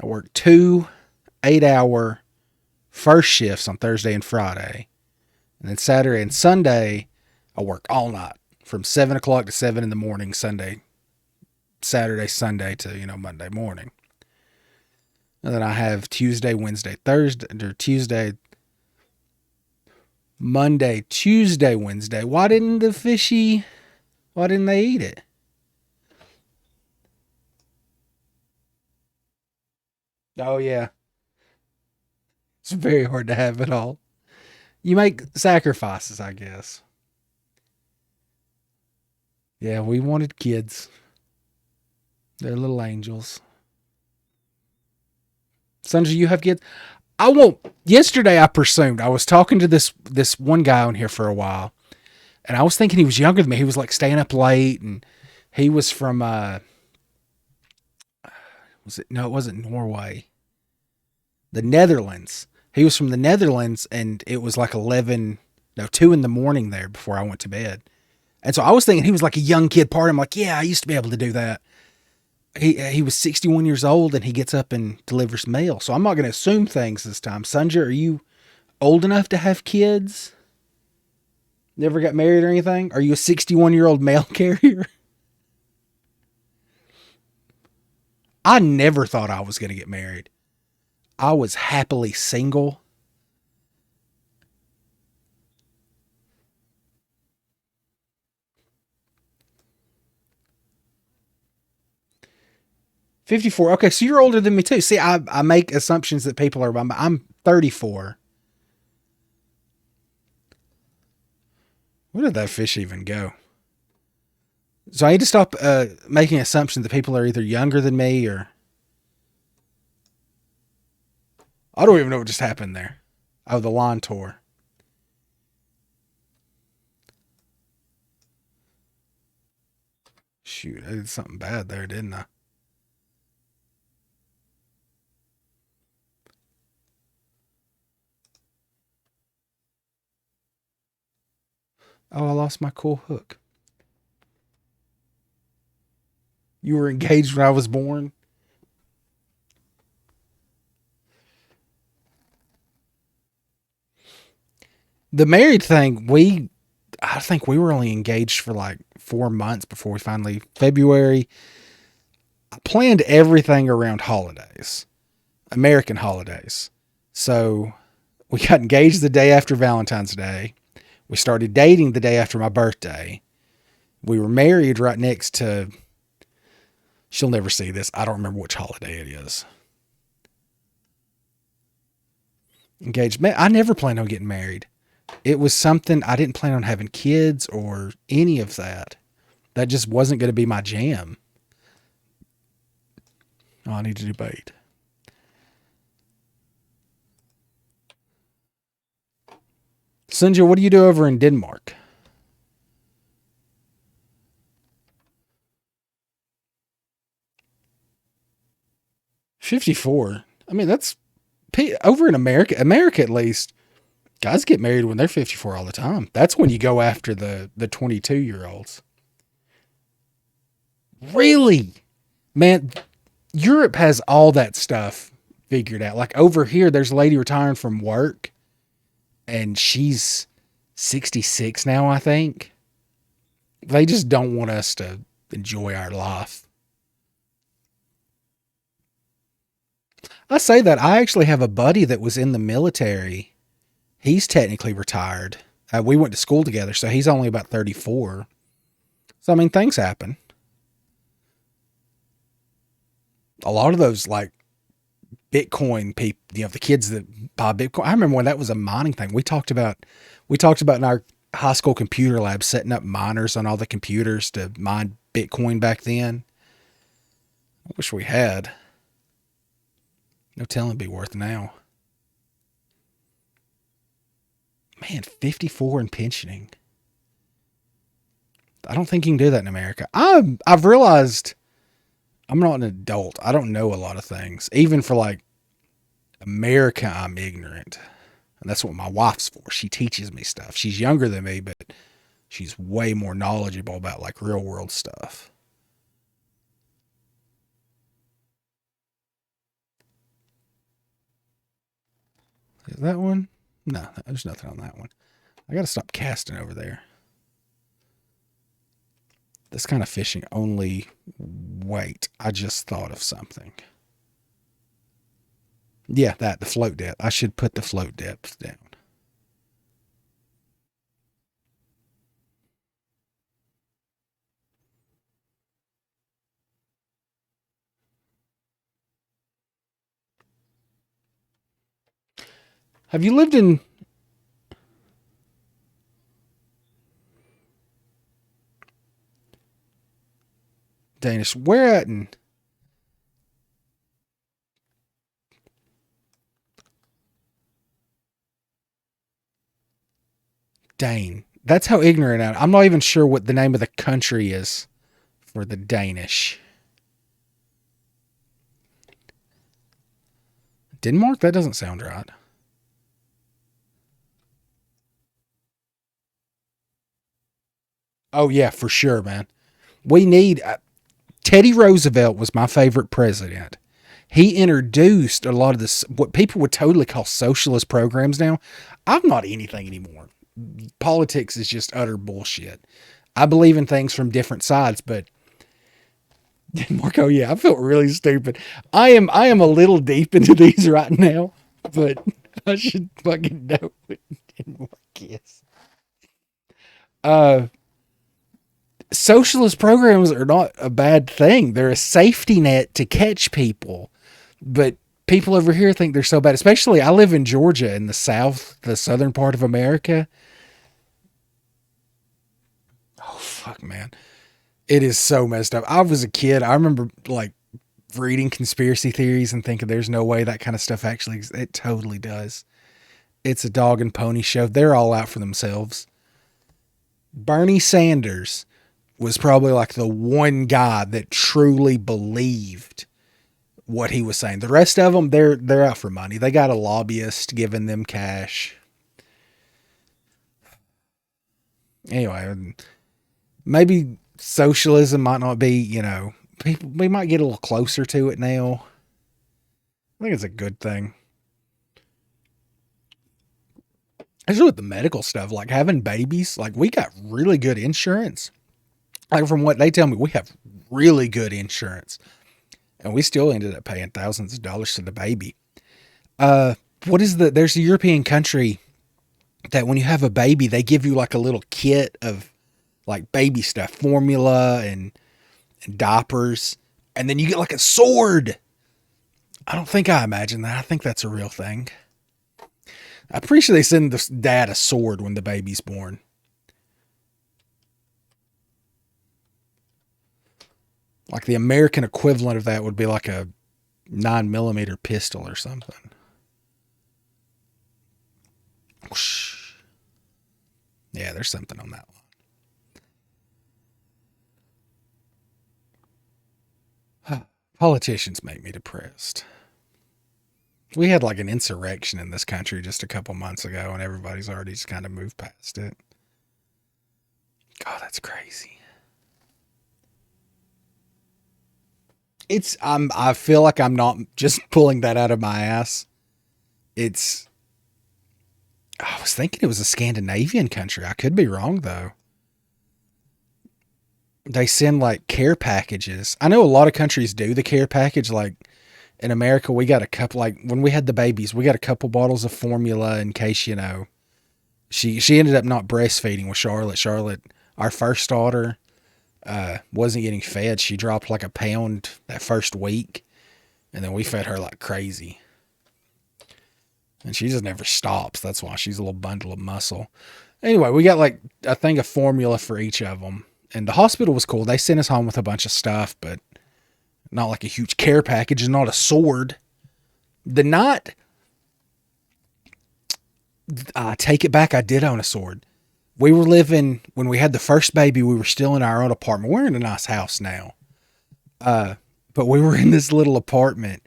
I work 2 8-hour first shifts on Thursday and Friday. And then Saturday and Sunday, I work all night from 7 o'clock to 7 in the morning, Saturday, Sunday to, Monday morning. And then I have Tuesday, Wednesday, Thursday, or Tuesday, Monday, Tuesday, Wednesday. Why didn't they eat it? Oh, yeah. It's very hard to have it all. You make sacrifices, I guess. Yeah, we wanted kids. They're little angels. Sons, you have kids? I won't. Yesterday, I presumed. I was talking to this one guy on here for a while, and I was thinking he was younger than me. He was like staying up late, and he was from was it? No, it wasn't Norway. The Netherlands. He was from the Netherlands, and it was like 2 in the morning there before I went to bed. And so I was thinking he was like a young kid party. I'm like, yeah, I used to be able to do that. He was 61 years old, and he gets up and delivers mail. So I'm not going to assume things this time. Sunja, are you old enough to have kids? Never got married or anything? Are you a 61-year-old mail carrier? I never thought I was going to get married. I was happily single. 54. Okay, so you're older than me too. See, I make assumptions that people are. I'm 34. Where did that fish even go? So I need to stop making assumptions that people are either younger than me or. I don't even know what just happened there. Oh, the lawn tore. Shoot, I did something bad there, didn't I? Oh, I lost my cool hook. You were engaged when I was born? The married thing, I think we were only engaged for like 4 months before we finally, February. I planned everything around holidays, American holidays. So we got engaged the day after Valentine's Day. We started dating the day after my birthday. We were married right next to, she'll never see this. I don't remember which holiday it is. Engaged. Man, I never planned on getting married. It was something I didn't plan on having kids or any of that. That just wasn't going to be my jam. Oh, I need to debate. Sunja, what do you do over in Denmark? 54. I mean, that's over in America. America, at least, guys get married when they're 54 all the time. That's when you go after the 22-year-olds. Really? Man, Europe has all that stuff figured out. Like over here, there's a lady retiring from work, and she's 66 now, I think. They just don't want us to enjoy our life. I say that. I actually have a buddy that was in the military. He's technically retired. We went to school together, so he's only about 34. So, I mean, things happen. A lot of those, like, Bitcoin people, the kids that buy Bitcoin. I remember when that was a mining thing. We talked about in our high school computer lab setting up miners on all the computers to mine Bitcoin back then. I wish we had. No telling it'd be worth now. Man, 54 and pensioning. I don't think you can do that in America. I've realized I'm not an adult. I don't know a lot of things. Even for like America, I'm ignorant. And that's what my wife's for. She teaches me stuff. She's younger than me, but she's way more knowledgeable about like real world stuff. Is that one? No, there's nothing on that one. I gotta stop casting over there. This kind of fishing only. Wait, I just thought of something. Yeah, the float depth. I should put the float depth down. Have you lived in Danish? Where at in Dane? That's how ignorant I am. I'm not even sure what the name of the country is for the Danish. Denmark? That doesn't sound right. Oh, yeah, for sure, man. We need. Teddy Roosevelt was my favorite president. He introduced a lot of this, what people would totally call socialist programs now. I'm not anything anymore. Politics is just utter bullshit. I believe in things from different sides, but Marco, yeah, I felt really stupid. I am a little deep into these right now, but I should fucking know what Denmark is. Uh, Socialist programs are not a bad thing. They're a safety net to catch people. But people over here think they're so bad. Especially, I live in Georgia in the South, the southern part of America. Oh, fuck, man. It is so messed up. I was a kid. I remember, like, reading conspiracy theories and thinking there's no way that kind of stuff actually exists. It totally does. It's a dog and pony show. They're all out for themselves. Bernie Sanders was probably like the one guy that truly believed what he was saying. The rest of them, they're out for money. They got a lobbyist giving them cash. Anyway, maybe socialism might not be, people, we might get a little closer to it now. I think it's a good thing. Especially with the medical stuff, like having babies, like we got really good insurance. Like from what they tell me, we have really good insurance. And we still ended up paying thousands of dollars to the baby. There's a European country that when you have a baby, they give you like a little kit of like baby stuff, formula and diapers. And then you get like a sword. I don't think I imagine that. I think that's a real thing. I'm pretty sure they send the dad a sword when the baby's born. Like the American equivalent of that would be like a 9mm pistol or something. Whoosh. Yeah, there's something on that one. Politicians make me depressed. We had like an insurrection in this country just a couple months ago, and everybody's already just kind of moved past it. God, that's crazy. I feel like I'm not just pulling that out of my ass. I was thinking it was a Scandinavian country. I could be wrong though. They send like care packages. I know a lot of countries do the care package. Like in America, we got a couple, like when we had the babies, we got a couple bottles of formula in case, she ended up not breastfeeding with Charlotte. Charlotte, our first daughter, wasn't getting fed. She dropped like a pound that first week, and then we fed her like crazy. And she just never stops. That's why she's a little bundle of muscle. Anyway, we got like a thing of formula for each of them. And the hospital was cool. They sent us home with a bunch of stuff, but not like a huge care package and not a sword. The night, I take it back, I did own a sword. We were living, when we had the first baby, we were still in our own apartment. We're in a nice house now. But we were in this little apartment,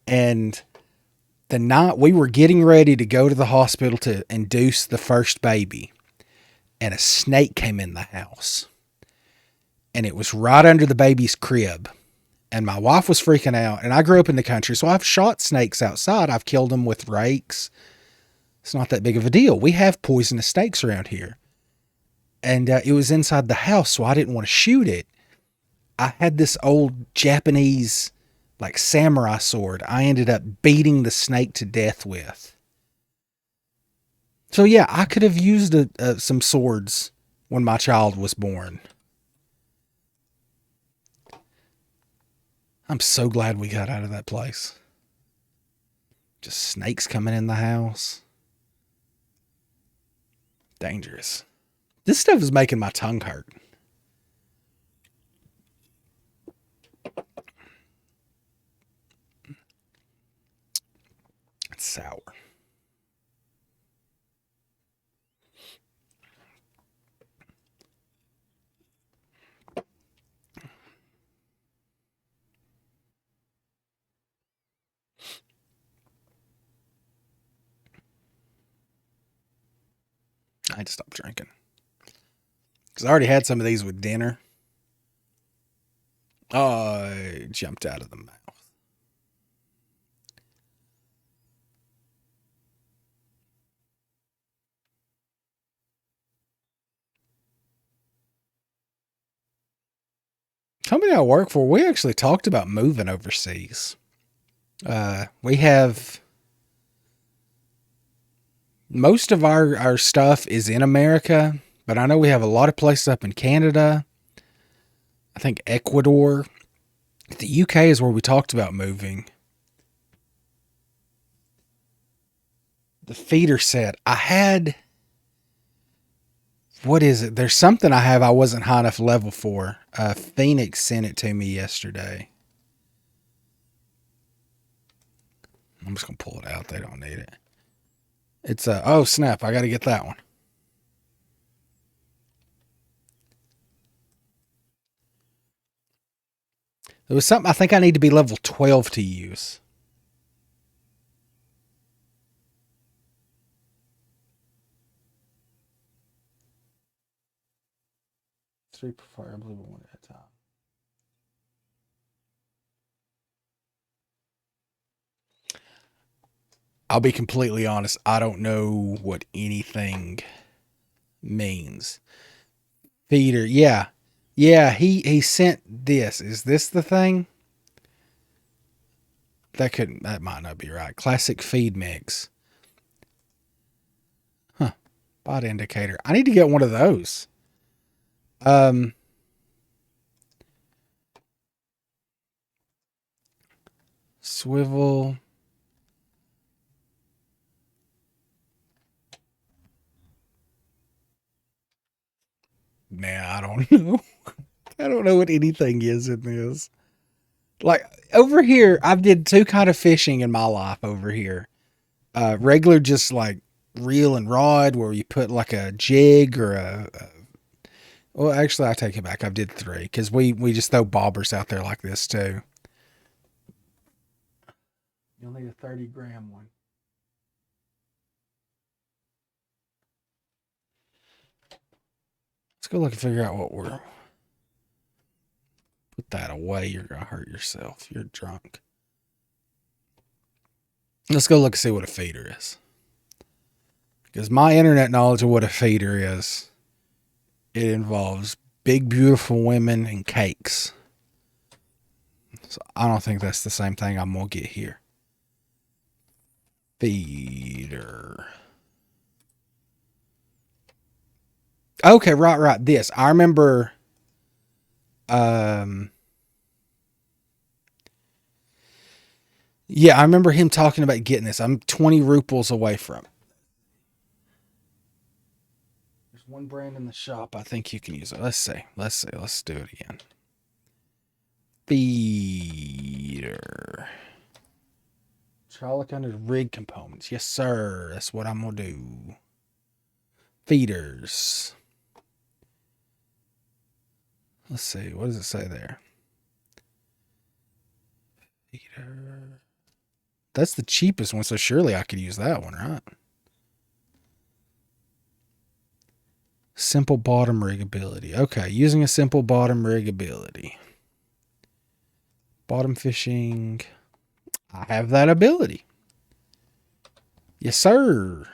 and the night we were getting ready to go to the hospital to induce the first baby, and a snake came in the house. And it was right under the baby's crib. And my wife was freaking out. And I grew up in the country, so I've shot snakes outside. I've killed them with rakes. It's not that big of a deal. We have poisonous snakes around here. And it was inside the house, so I didn't want to shoot it. I had this old Japanese, like, samurai sword I ended up beating the snake to death with. So, yeah, I could have used some swords when my child was born. I'm so glad we got out of that place. Just snakes coming in the house. Dangerous. This stuff is making my tongue hurt. It's sour. I had to stop drinking. Because I already had some of these with dinner. Oh, it jumped out of the mouth. Company I work for, we actually talked about moving overseas. We have most of our stuff is in America, but I know we have a lot of places up in Canada. I think Ecuador. The UK is where we talked about moving. The feeder set. I had. What is it? There's something I have I wasn't high enough level for. Phoenix sent it to me yesterday. I'm just going to pull it out. They don't need it. It's oh snap, I got to get that one. There was something I think I need to be level 12 to use. Three preferably, but one at a time. I'll be completely honest. I don't know what anything means. Feeder, yeah. Yeah, he sent this. Is this the thing? That might not be right. Classic feed mix. Huh. Bot indicator. I need to get one of those. Swivel. Nah, I don't know. I don't know what anything is in this. Like over here, I've did two kind of fishing in my life over here. Regular, just like reel and rod, where you put like a jig or well, actually, I take it back. I did three because we just throw bobbers out there like this too. You'll need a 30-gram one. Let's go look and figure out what we're. Put that away. You're gonna hurt yourself. You're drunk. Let's go look and see what a feeder is. Because my internet knowledge of what a feeder is, it involves big, beautiful women and cakes. So I don't think that's the same thing I'm going to get here. Feeder. Okay, right. This. I remember... yeah, I remember him talking about getting this. I'm 20 ruples away from it. There's one brand in the shop. I think you can use it. Let's see. Let's do it again. Feeder. Try to look under rig components. Yes, sir. That's what I'm going to do. Feeders. Let's see. What does it say there? Feeder. That's the cheapest one, so surely I could use that one, right? Simple bottom rig ability. Okay, using a simple bottom rig ability. Bottom fishing. I have that ability. Yes, sir.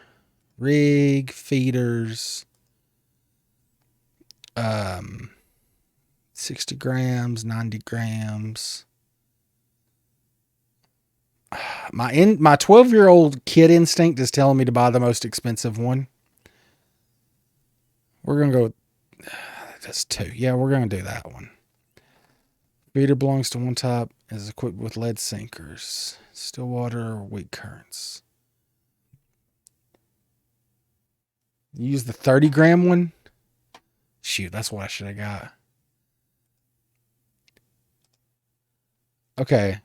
rig, feeders, 60 grams, 90 grams. My 12-year-old kid instinct is telling me to buy the most expensive one. We're going to go, that's 2. Yeah, we're going to do that one. Feeder belongs to one type, is equipped with lead sinkers, still water, or weak currents. Use the 30-gram one? Shoot, that's what I should have got. Okay.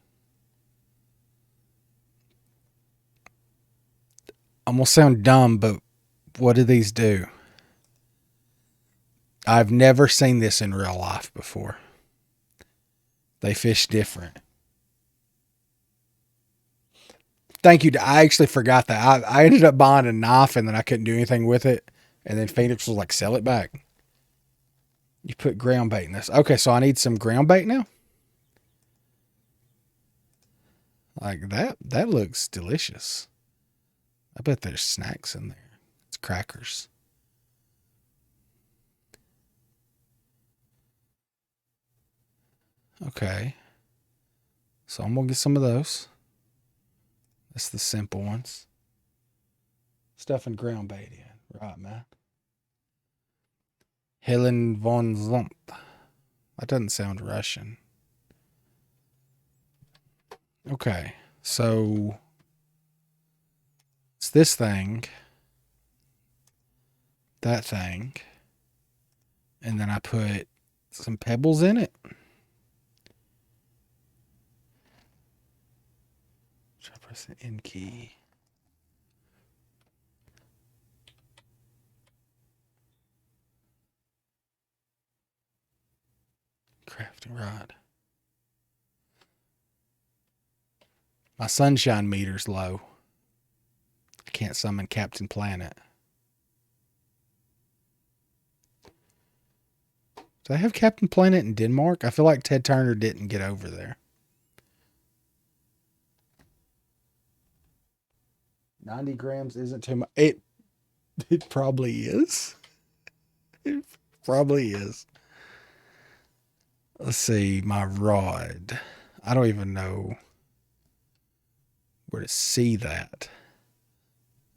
I'm going to sound dumb, but what do these do? I've never seen this in real life before. They fish different. Thank you. I actually forgot that. I ended up buying a knife and then I couldn't do anything with it. And then Phoenix was like, sell it back. You put ground bait in this. Okay, so I need some ground bait now. Like that. That looks delicious. I bet there's snacks in there. It's crackers. Okay. So I'm going to get some of those. That's the simple ones. Stuffing ground bait in. Right, man. Helen von Zump. That doesn't sound Russian. Okay. So it's this thing. That thing. And then I put some pebbles in it. Try to press the N key. Crafting rod. My sunshine meter's low. I can't summon Captain Planet. Do they have Captain Planet in Denmark? I feel like Ted Turner didn't get over there. 90 grams isn't too much. It probably is. It probably is. Let's see, my rod. I don't even know where to see that.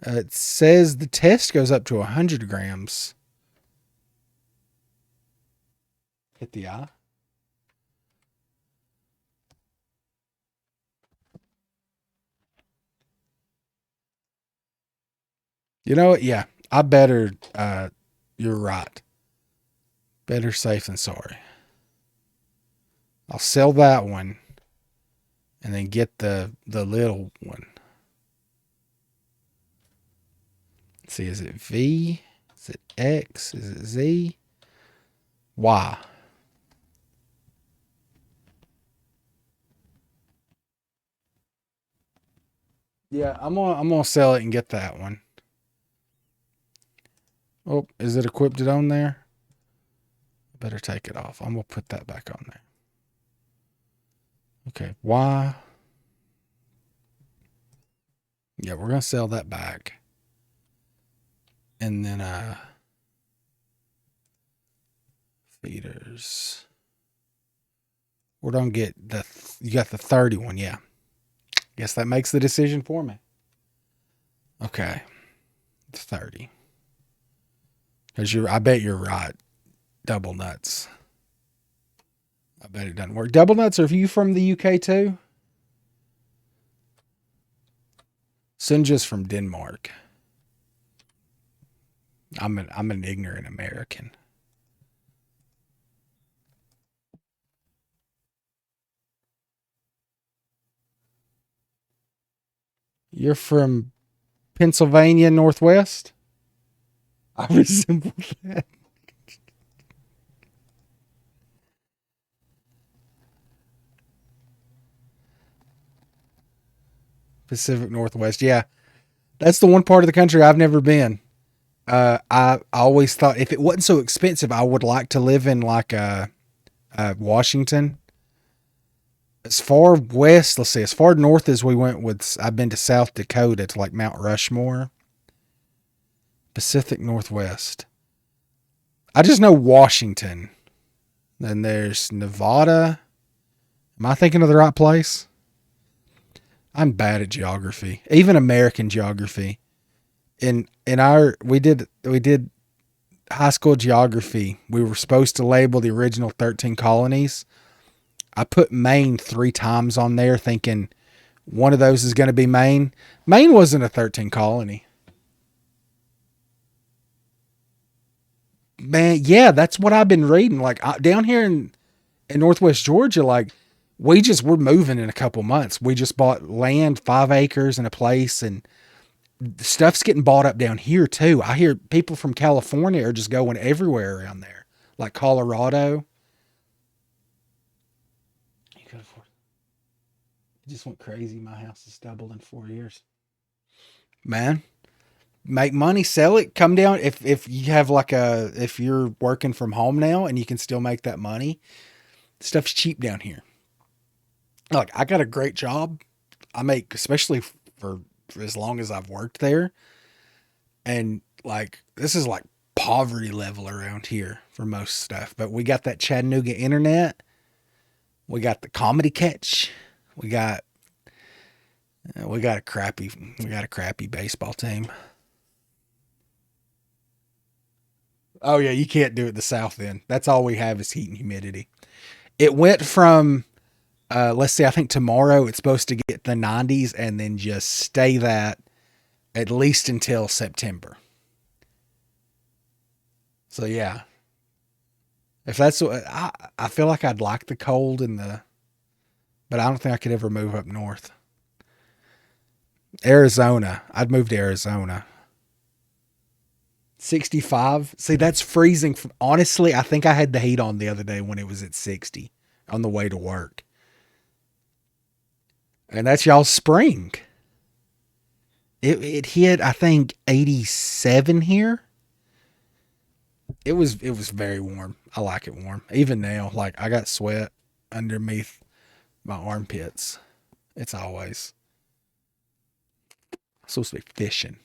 It says the test goes up to 100 grams. Hit the eye. You know what? Yeah, I better. You're right. Better safe than sorry. I'll sell that one and then get the little one. Let's see, is it V? Is it X? Is it Z? Y. Yeah, I'm gonna sell it and get that one. Oh, is it equipped it on there? Better take it off. I'm gonna put that back on there. Okay, Y. Yeah, we're gonna sell that back. And then feeders. We're gonna get you got the 30 one, yeah. Guess that makes the decision for me. Okay. 30. Because I bet you're right. Double nuts. I bet it doesn't work. Double nuts, are you from the UK too? Sinja's from Denmark. I'm an ignorant American. You're from Pennsylvania Northwest? I resemble that. Pacific Northwest. Yeah. That's the one part of the country I've never been. I always thought if it wasn't so expensive, I would like to live in like Washington. As far west, let's see, as far north as we went with, I've been to South Dakota to like Mount Rushmore. Pacific Northwest. I just know Washington. Then there's Nevada. Am I thinking of the right place? I'm bad at geography, even American geography. In our we did high school geography. We were supposed to label the original 13 colonies. I put Maine 3 times on there, thinking one of those is going to be Maine. Maine wasn't a 13 colony. Man, yeah, that's what I've been reading. Like down here in Northwest Georgia, like we're moving in a couple months. We just bought land, 5 acres and a place, and stuff's getting bought up down here too. I hear people from California are just going everywhere around there, like Colorado. You could afford. It just went crazy. My house has doubled in 4 years. Man, make money, sell it, come down. If you have like if you're working from home now and you can still make that money, stuff's cheap down here. Like I got a great job. I make, especially for as long as I've worked there, and like this is like poverty level around here for most stuff. But we got that Chattanooga internet. We got the comedy catch. We got we got a crappy baseball team. Oh yeah, you can't do it the South then. That's all we have is heat and humidity. It went from let's see, I think tomorrow it's supposed to get the 90s and then just stay that at least until September. So yeah, if that's what I feel like I'd like the cold and but I don't think I could ever move up north. Arizona, I'd move to Arizona. 65. See, that's freezing. Honestly, I think I had the heat on the other day when it was at 60 on the way to work. And that's y'all's spring. It hit, I think, 87 here. It was very warm. I like it warm. Even now, like I got sweat underneath my armpits. It's always supposed to be fishing.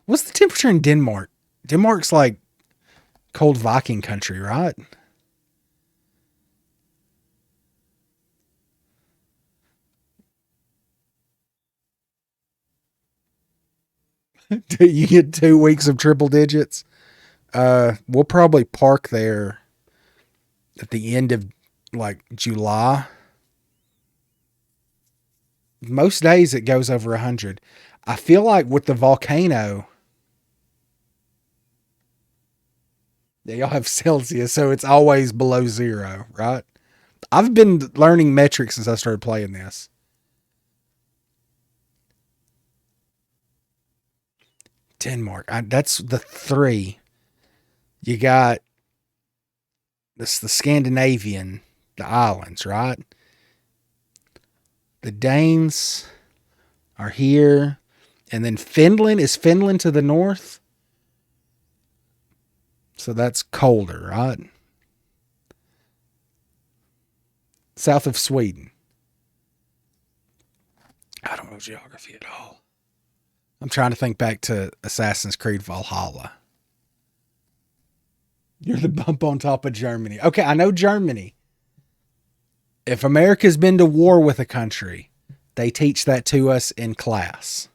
What's the temperature in Denmark? Denmark's like cold Viking country, right? You get 2 weeks of triple digits. We'll probably park there at the end of like July. Most days it goes over 100. I feel like with the volcano, they all have Celsius, so it's always below zero, right? I've been learning metrics since I started playing this. Denmark, that's the three. You got this the Scandinavian, the islands, right? The Danes are here, and then Finland is Finland to the north, so that's colder, right? South of Sweden. I don't know geography at all. I'm trying to think back to Assassin's Creed Valhalla. You're the bump on top of Germany. Okay, I know Germany. If America's been to war with a country, they teach that to us in class.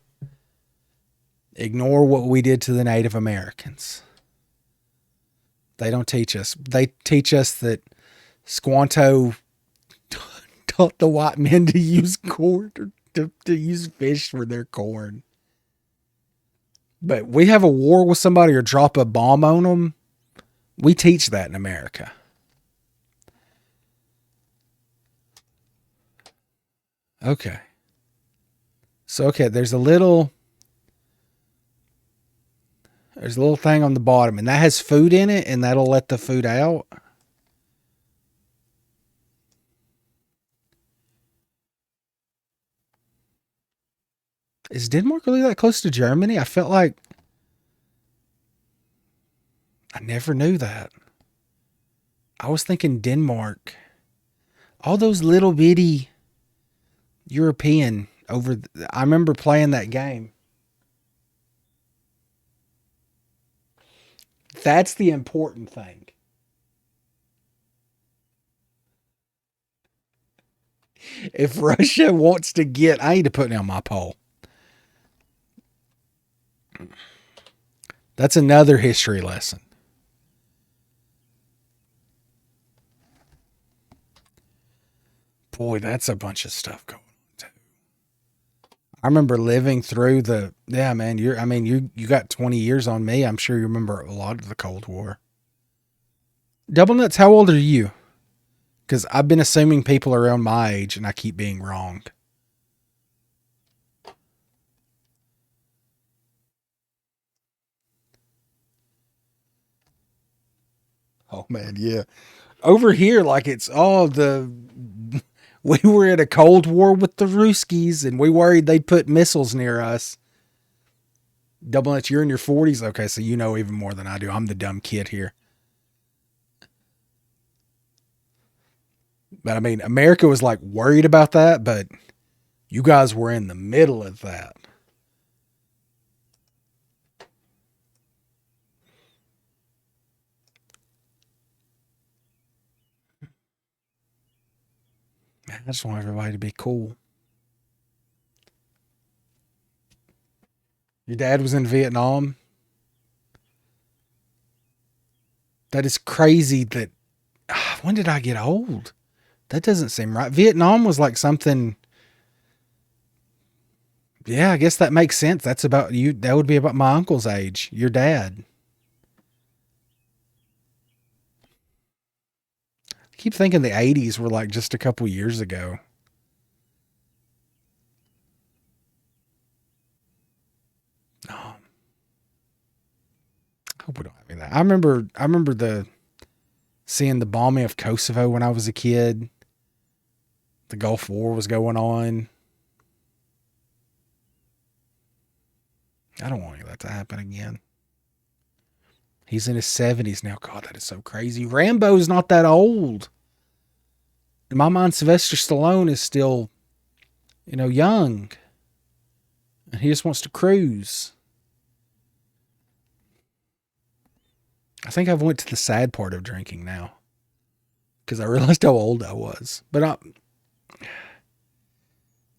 Ignore what we did to the Native Americans. They don't teach us. They teach us that Squanto taught the white men to use corn, to use fish for their corn. But we have a war with somebody or drop a bomb on them. We teach that in America. Okay. So okay, there's a little thing on the bottom, and that has food in it, and that'll let the food out. Is Denmark really that close to Germany? I felt like I never knew that. I was thinking Denmark. All those little bitty European over. I remember playing that game. That's the important thing. If Russia wants to get, I need to put down my poll. That's another history lesson. Boy, that's a bunch of stuff going on too. I remember living through the yeah, man. You got 20 years on me. I'm sure you remember a lot of the Cold War. Double nuts. How old are you? Because I've been assuming people around my age, and I keep being wrong. Oh man, yeah. Over here, like it's all the we were in a Cold War with the Ruskies, and we worried they'd put missiles near us. Double nuts. You're in your 40s. Okay, so you know even more than I do. I'm the dumb kid here. But I mean, America was like worried about that, but you guys were in the middle of that. Man, I just want everybody to be cool. Your dad was in Vietnam. That is crazy that when did I get old? That doesn't seem right. Vietnam was like something. Yeah, I guess that makes sense. That's about you. That would be about my uncle's age, your dad. I keep thinking the 80s were like just a couple years ago. Oh, I hope we don't have any of that. I remember the seeing the bombing of Kosovo when I was a kid. The Gulf War was going on. I don't want any of that to happen again. He's in his 70s now. God, that is so crazy. Rambo's not that old. In my mind, Sylvester Stallone is still, young. And he just wants to cruise. I think I've went to the sad part of drinking now. Because I realized how old I was. But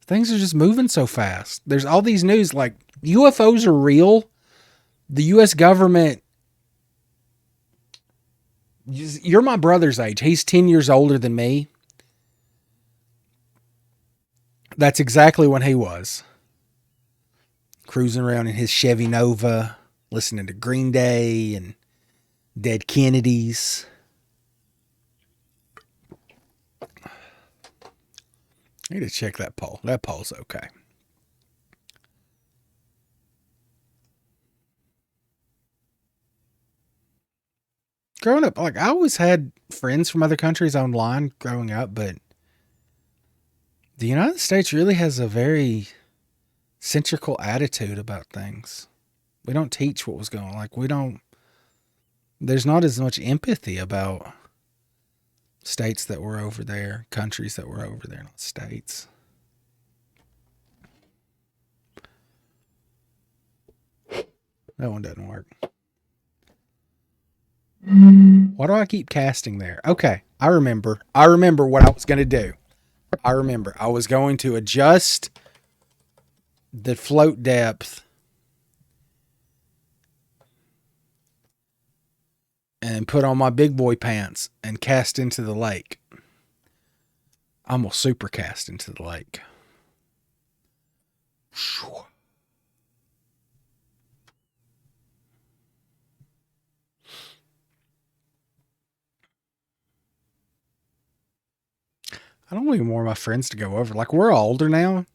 things are just moving so fast. There's all these news like UFOs are real. The US government. You're my brother's age. He's 10 years older than me. That's exactly when he was. Cruising around in his Chevy Nova, listening to Green Day and Dead Kennedys. I need to check that poll. That poll's okay. Growing up, like I always had friends from other countries online growing up, but the United States really has a very centrical attitude about things. We don't teach what was going on. Like we don't there's not as much empathy about states that were over there, countries that were over there, not states. That one doesn't work. Why do I keep casting there? Okay, I remember. I remember what I was going to do. I remember. I was going to adjust the float depth and put on my big boy pants and cast into the lake. I'm going to super cast into the lake. I don't want any more of my friends to go over. Like, we're all older now.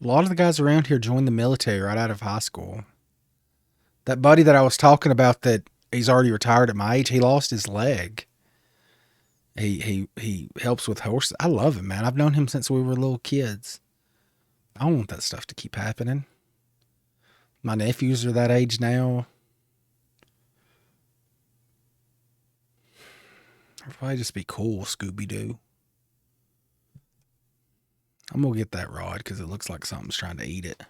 A lot of the guys around here joined the military right out of high school. That buddy that I was talking about that he's already retired at my age, he lost his leg. He helps with horses. I love him, man. I've known him since we were little kids. I don't want that stuff to keep happening. My nephews are that age now. I'd probably just be cool, Scooby Doo. I'm going to get that rod because it looks like something's trying to eat it.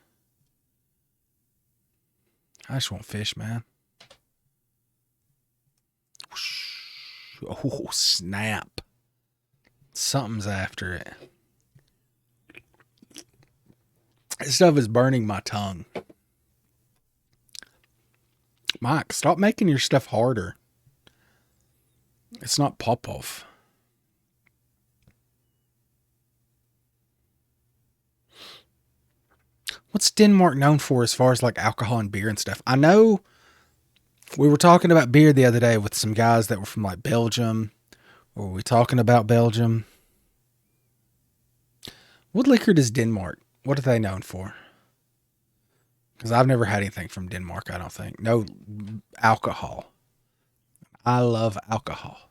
I just want fish, man. Oh, snap. Something's after it. This stuff is burning my tongue. Mike, stop making your stuff harder. It's not Popov. What's Denmark known for as far as like alcohol and beer and stuff? I know we were talking about beer the other day with some guys that were from like Belgium. Or were we talking about Belgium? What liquor does Denmark? What are they known for? Because I've never had anything from Denmark, I don't think. No alcohol. I love alcohol.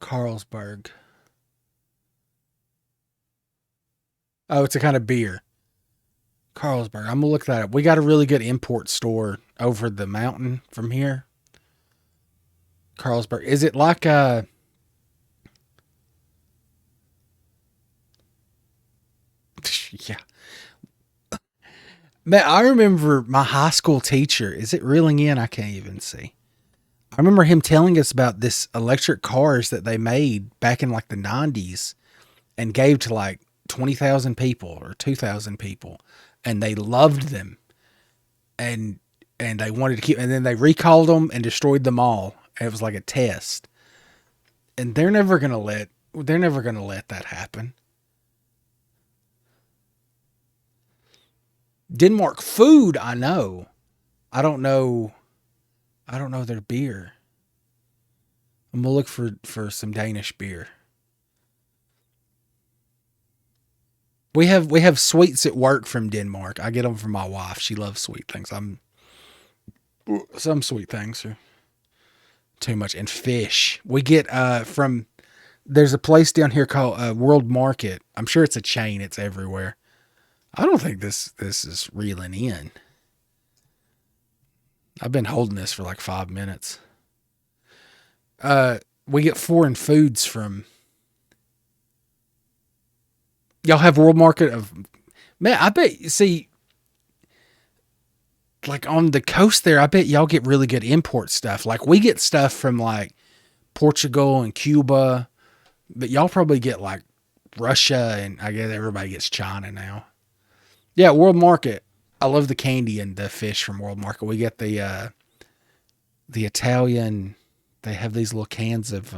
Carlsberg. Oh, it's a kind of beer. Carlsberg. I'm going to look that up. We got a really good import store over the mountain from here. Carlsberg. Is it like a... Yeah. Man, I remember my high school teacher. Is it reeling in? I can't even see. I remember him telling us about this electric cars that they made back in like the 90s and gave to like 20,000 people or 2,000 people. And they loved them. And they wanted to keep, and then they recalled them and destroyed them all. And it was like a test. And they're never going to let that happen. Denmark food, I know. I don't know their beer. I'm gonna look for some Danish beer. We have sweets at work from Denmark. I get them from my wife. She loves sweet things. Some sweet things are too much. And fish. We get from there's a place down here called World Market. I'm sure it's a chain. It's everywhere. I don't think this is reeling in. I've been holding this for like 5 minutes. We get foreign foods from. Y'all have World Market of. Man, I bet, see, like on the coast there, I bet y'all get really good import stuff. Like we get stuff from like Portugal and Cuba, but y'all probably get like Russia, and I guess everybody gets China now. Yeah, World Market. I love the candy and the fish from World Market. We get the Italian. They have these little cans of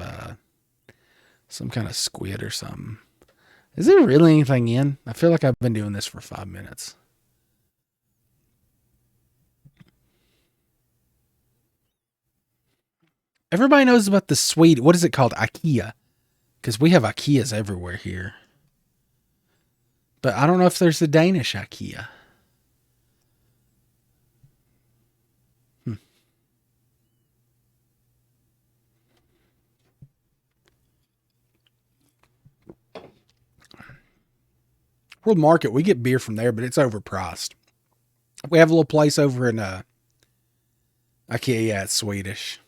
some kind of squid or something. Is there really anything in? I feel like I've been doing this for 5 minutes. Everybody knows about the Swede. What is it called? IKEA. Because we have IKEAs everywhere here. But I don't know if there's a Danish IKEA. World Market, we get beer from there, but it's overpriced. We have a little place over in IKEA. Yeah, it's Swedish.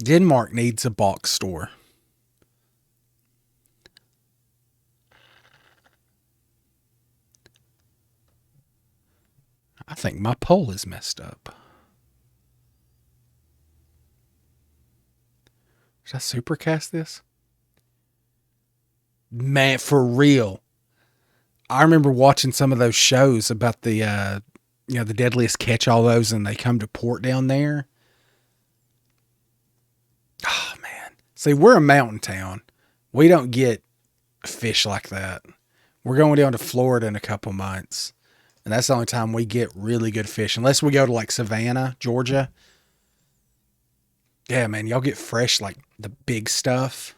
Denmark needs a box store. I think my poll is messed up. Should I supercast this? Man, for real. I remember watching some of those shows about the the deadliest catch all those, and they come to port down there. Oh man. See, we're a mountain town. We don't get fish like that. We're going down to Florida in a couple months. And that's the only time we get really good fish. Unless we go to like Savannah, Georgia. Yeah, man, y'all get fresh, like the big stuff.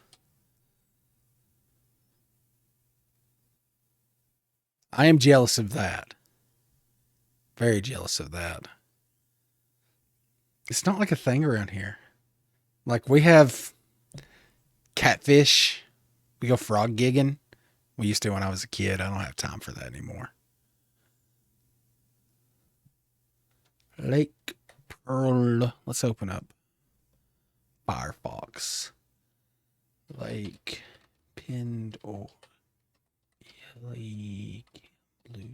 I am jealous of that. Very jealous of that. It's not like a thing around here. Like we have catfish. We go frog gigging. We used to when I was a kid. I don't have time for that anymore. Lake Pearl. Let's open up Firefox. Lake pinned or lake blue.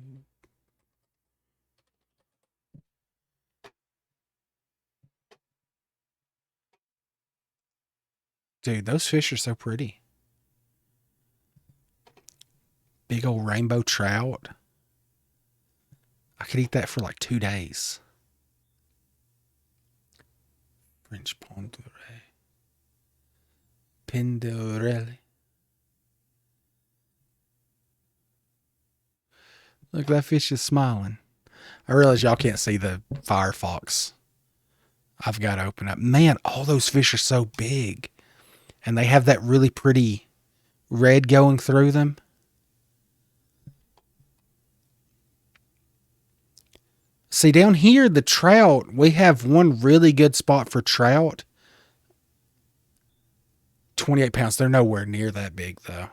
Dude, those fish are so pretty. Big old rainbow trout. I could eat that for like 2 days. French Ponderay. Pinderelli. Look, that fish is smiling. I realize y'all can't see the Firefox I've got to open up. Man, all those fish are so big. And they have that really pretty red going through them. See, down here, the trout, we have one really good spot for trout. 28 pounds. They're nowhere near that big, though.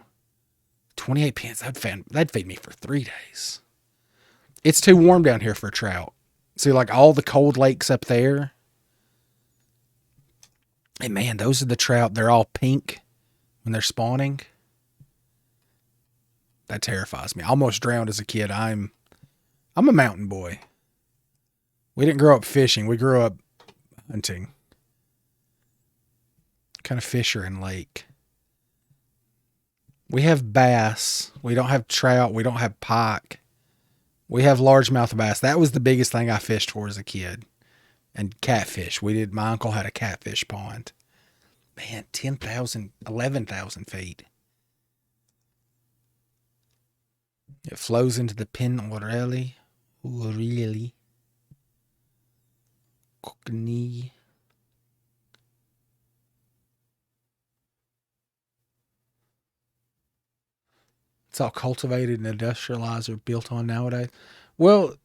28 pounds. That'd feed me for 3 days. It's too warm down here for trout. See, like all the cold lakes up there. And man, those are the trout. They're all pink when they're spawning. That terrifies me. I almost drowned as a kid. I'm a mountain boy. We didn't grow up fishing. We grew up hunting. Kind of fisher in lake. We have bass. We don't have trout. We don't have pike. We have largemouth bass. That was the biggest thing I fished for as a kid. And catfish. My uncle had a catfish pond. Man, 10,000, 11,000 feet. It flows into the Orelli. Cockney. It's all cultivated and industrialized or built on nowadays. Well,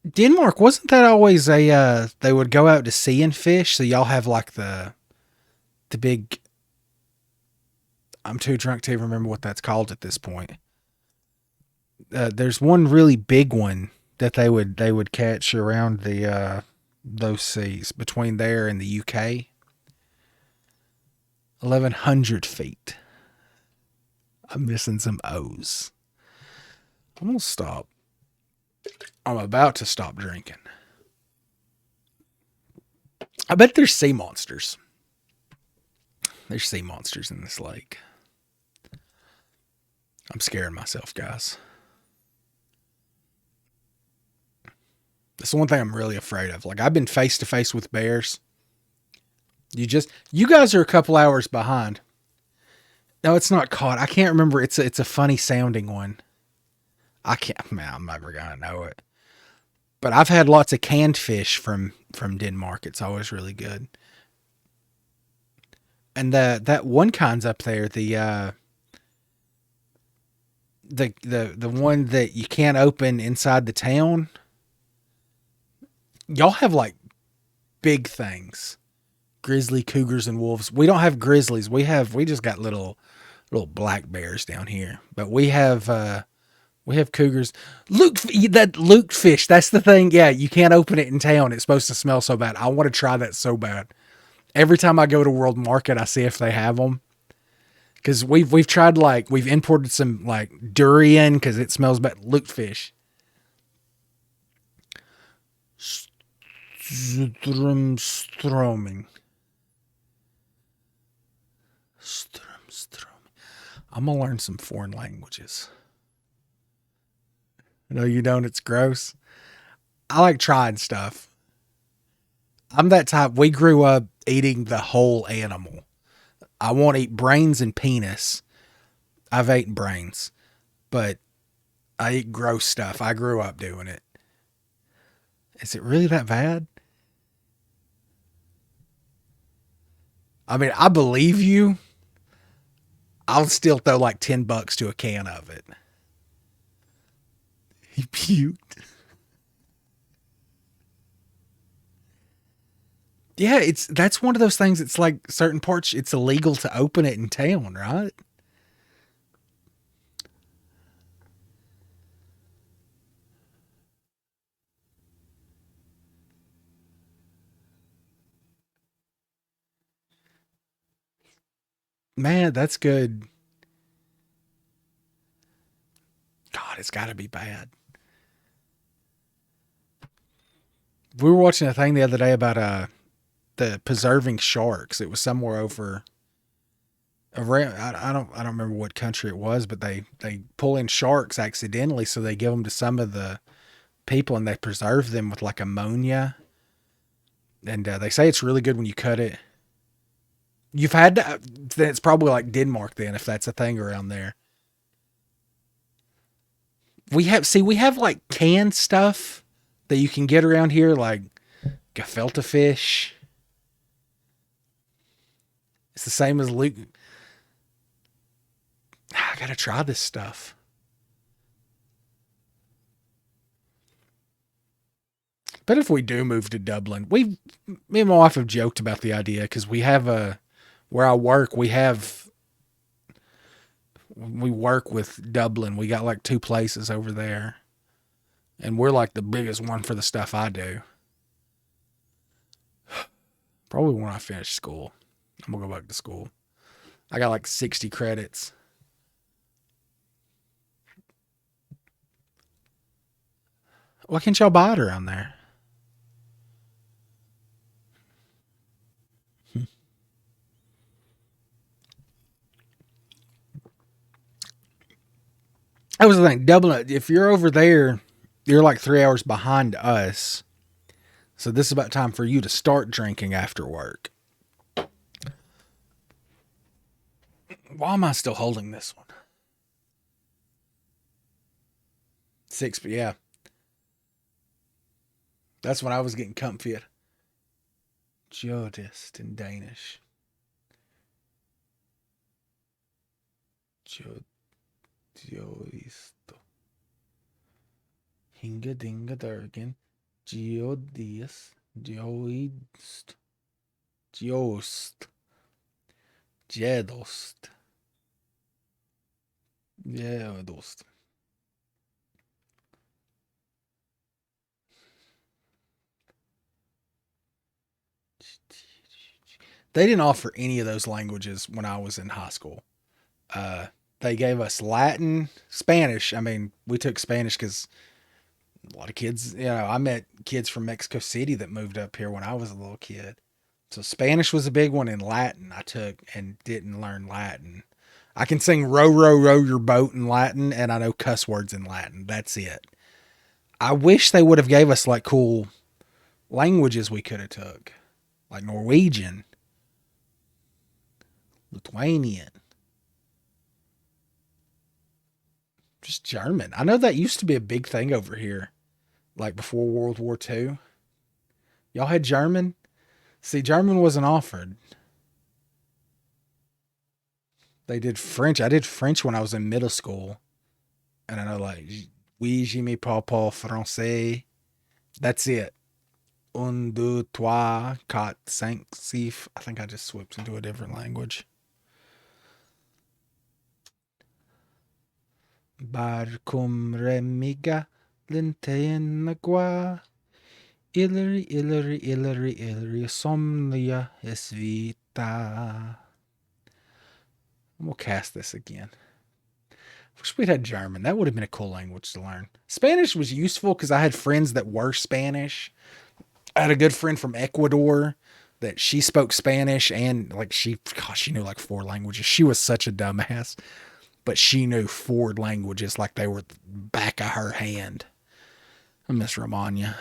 Denmark, wasn't that always they would go out to sea and fish? So y'all have like the big, I'm too drunk to even remember what that's called at this point. There's one really big one that they would catch around the those seas between there and the UK. 1,100 feet. I'm missing some O's. I'm gonna stop. I'm about to stop drinking. I bet there's sea monsters. There's sea monsters in this lake. I'm scaring myself, guys. That's the one thing I'm really afraid of. Like, I've been face to face with bears. You guys are a couple hours behind. No, it's not caught. I can't remember. It's a funny sounding one. I'm never gonna know it. But I've had lots of canned fish from Denmark. It's always really good. And that one kind's up there, the one that you can't open inside the town. Y'all have like big things. Grizzly, cougars, and wolves. We don't have grizzlies. We just got little black bears down here. But we have cougars. Luke fish. That's the thing. Yeah, you can't open it in town. It's supposed to smell so bad. I want to try that so bad. Every time I go to World Market, I see if they have them. Because we've tried, like, we've imported some like durian because it smells bad. Luke fish. Stroming. I'm gonna learn some foreign languages. No, you don't. It's gross. I like trying stuff. I'm that type. We grew up eating the whole animal. I won't eat brains and penis. I've eaten brains, but I eat gross stuff. I grew up doing it. Is it really that bad? I mean, I believe you. I'll still throw like $10 to a can of it. He puked. Yeah, that's one of those things. It's like certain parts, it's illegal to open it in town, right? Man, that's good. God, it's got to be bad. We were watching a thing the other day about the preserving sharks. It was somewhere over around. I don't remember what country it was, but they pull in sharks accidentally, so they give them to some of the people and they preserve them with like ammonia. And they say it's really good when you cut it. You've had to, then it's probably like Denmark then if that's a thing around there. We have like canned stuff that you can get around here, like gefilte fish. It's the same as Luke. I gotta try this stuff. But if we do move to Dublin, me and my wife have joked about the idea because we have where I work, we work with Dublin. We got like two places over there, and we're like the biggest one for the stuff I do. Probably when I finish school, I'm gonna go back to school. I got like 60 credits. Why can't y'all buy it around there? That was the thing. Dublin, if you're over there, you're like 3 hours behind us. So this is about time for you to start drinking after work. Why am I still holding this one? Six, but yeah, that's when I was getting comfy at Jodist in Danish. Jodisto. Hinga dinga durgan. Geodius. Geoist. Geost. Jedost. Jedost. They didn't offer any of those languages when I was in high school. Uh, they gave us Latin, Spanish. I mean, we took Spanish because a lot of kids, I met kids from Mexico City that moved up here when I was a little kid. So Spanish was a big one, and Latin I took and didn't learn Latin. I can sing row, row, row your boat in Latin, and I know cuss words in Latin. That's it. I wish they would have gave us like cool languages we could have took, like Norwegian, Lithuanian, just German. I know that used to be a big thing over here, like before World War II. Y'all had German? See, German wasn't offered. They did French. I did French when I was in middle school. And I know, like, oui, je me parle français. That's it. Un, deux, trois, quatre, cinq, six. I think I just switched into a different language. Bar cum remiga, lintein agua. Illeri, somnia es vita. We'll cast this again. Wish we'd had German. That would have been a cool language to learn. Spanish was useful because I had friends that were Spanish. I had a good friend from Ecuador that she spoke Spanish and like she knew like four languages. She was such a dumbass, but she knew four languages like they were the back of her hand. I miss Romania.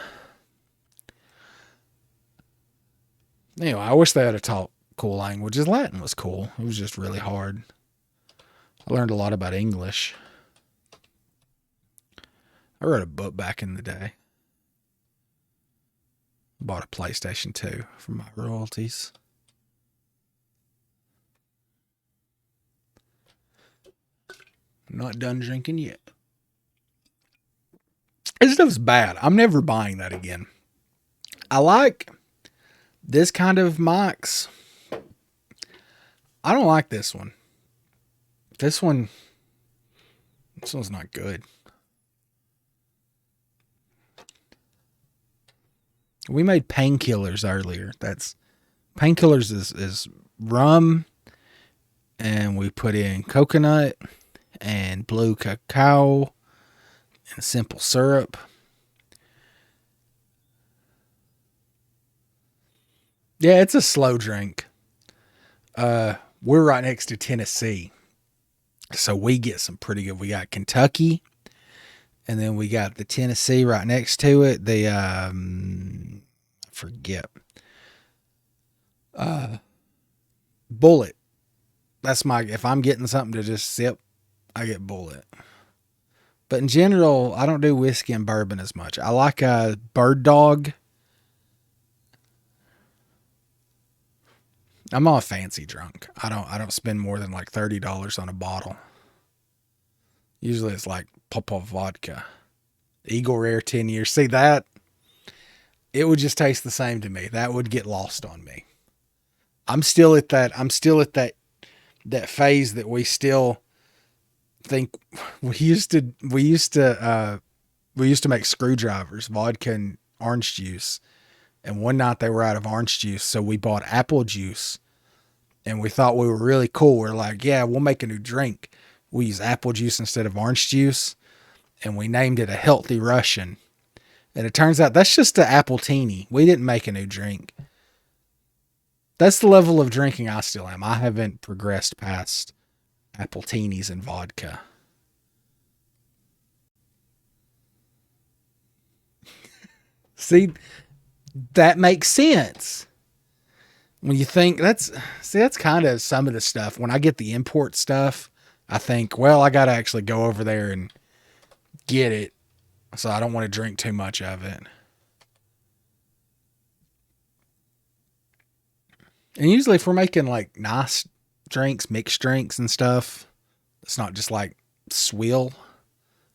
Anyway, I wish they had taught cool languages. Latin was cool. It was just really hard. I learned a lot about English. I wrote a book back in the day. Bought a PlayStation 2 from my royalties. I'm not done drinking yet. This stuff's bad. I'm never buying that again. I like this kind of mics. I don't like this one. This one's not good. We made painkillers earlier. That's painkillers is rum then we put in coconut and blue cacao and simple syrup. Yeah, it's a slow drink. We're right next to Tennessee, so we get some pretty good. We got Kentucky, and then we got the Tennessee right next to it. The forget Bullet. That's my, if I'm getting something to just sip, I get Bullet. But in general, I don't do whiskey and bourbon as much. I like a Bird Dog. I'm not a fancy drunk. I don't spend more than like $30 on a bottle. Usually it's like Popov vodka. Eagle Rare 10 years. See that? It would just taste the same to me. That would get lost on me. I'm still at that phase that we still think we used to make screwdrivers, vodka and orange juice. And one night they were out of orange juice, so we bought apple juice. And we thought we were really cool. We're like, yeah, we'll make a new drink. We use apple juice instead of orange juice. And we named it a Healthy Russian. And it turns out that's just an apple teeny. We didn't make a new drink. That's the level of drinking I still am. I haven't progressed past apple teenies and vodka. See, that makes sense. When you think that's kind of some of the stuff. When I get the import stuff, I think, well, I got to actually go over there and get it. So I don't want to drink too much of it. And usually if we're making like nice drinks, mixed drinks and stuff, it's not just like swill.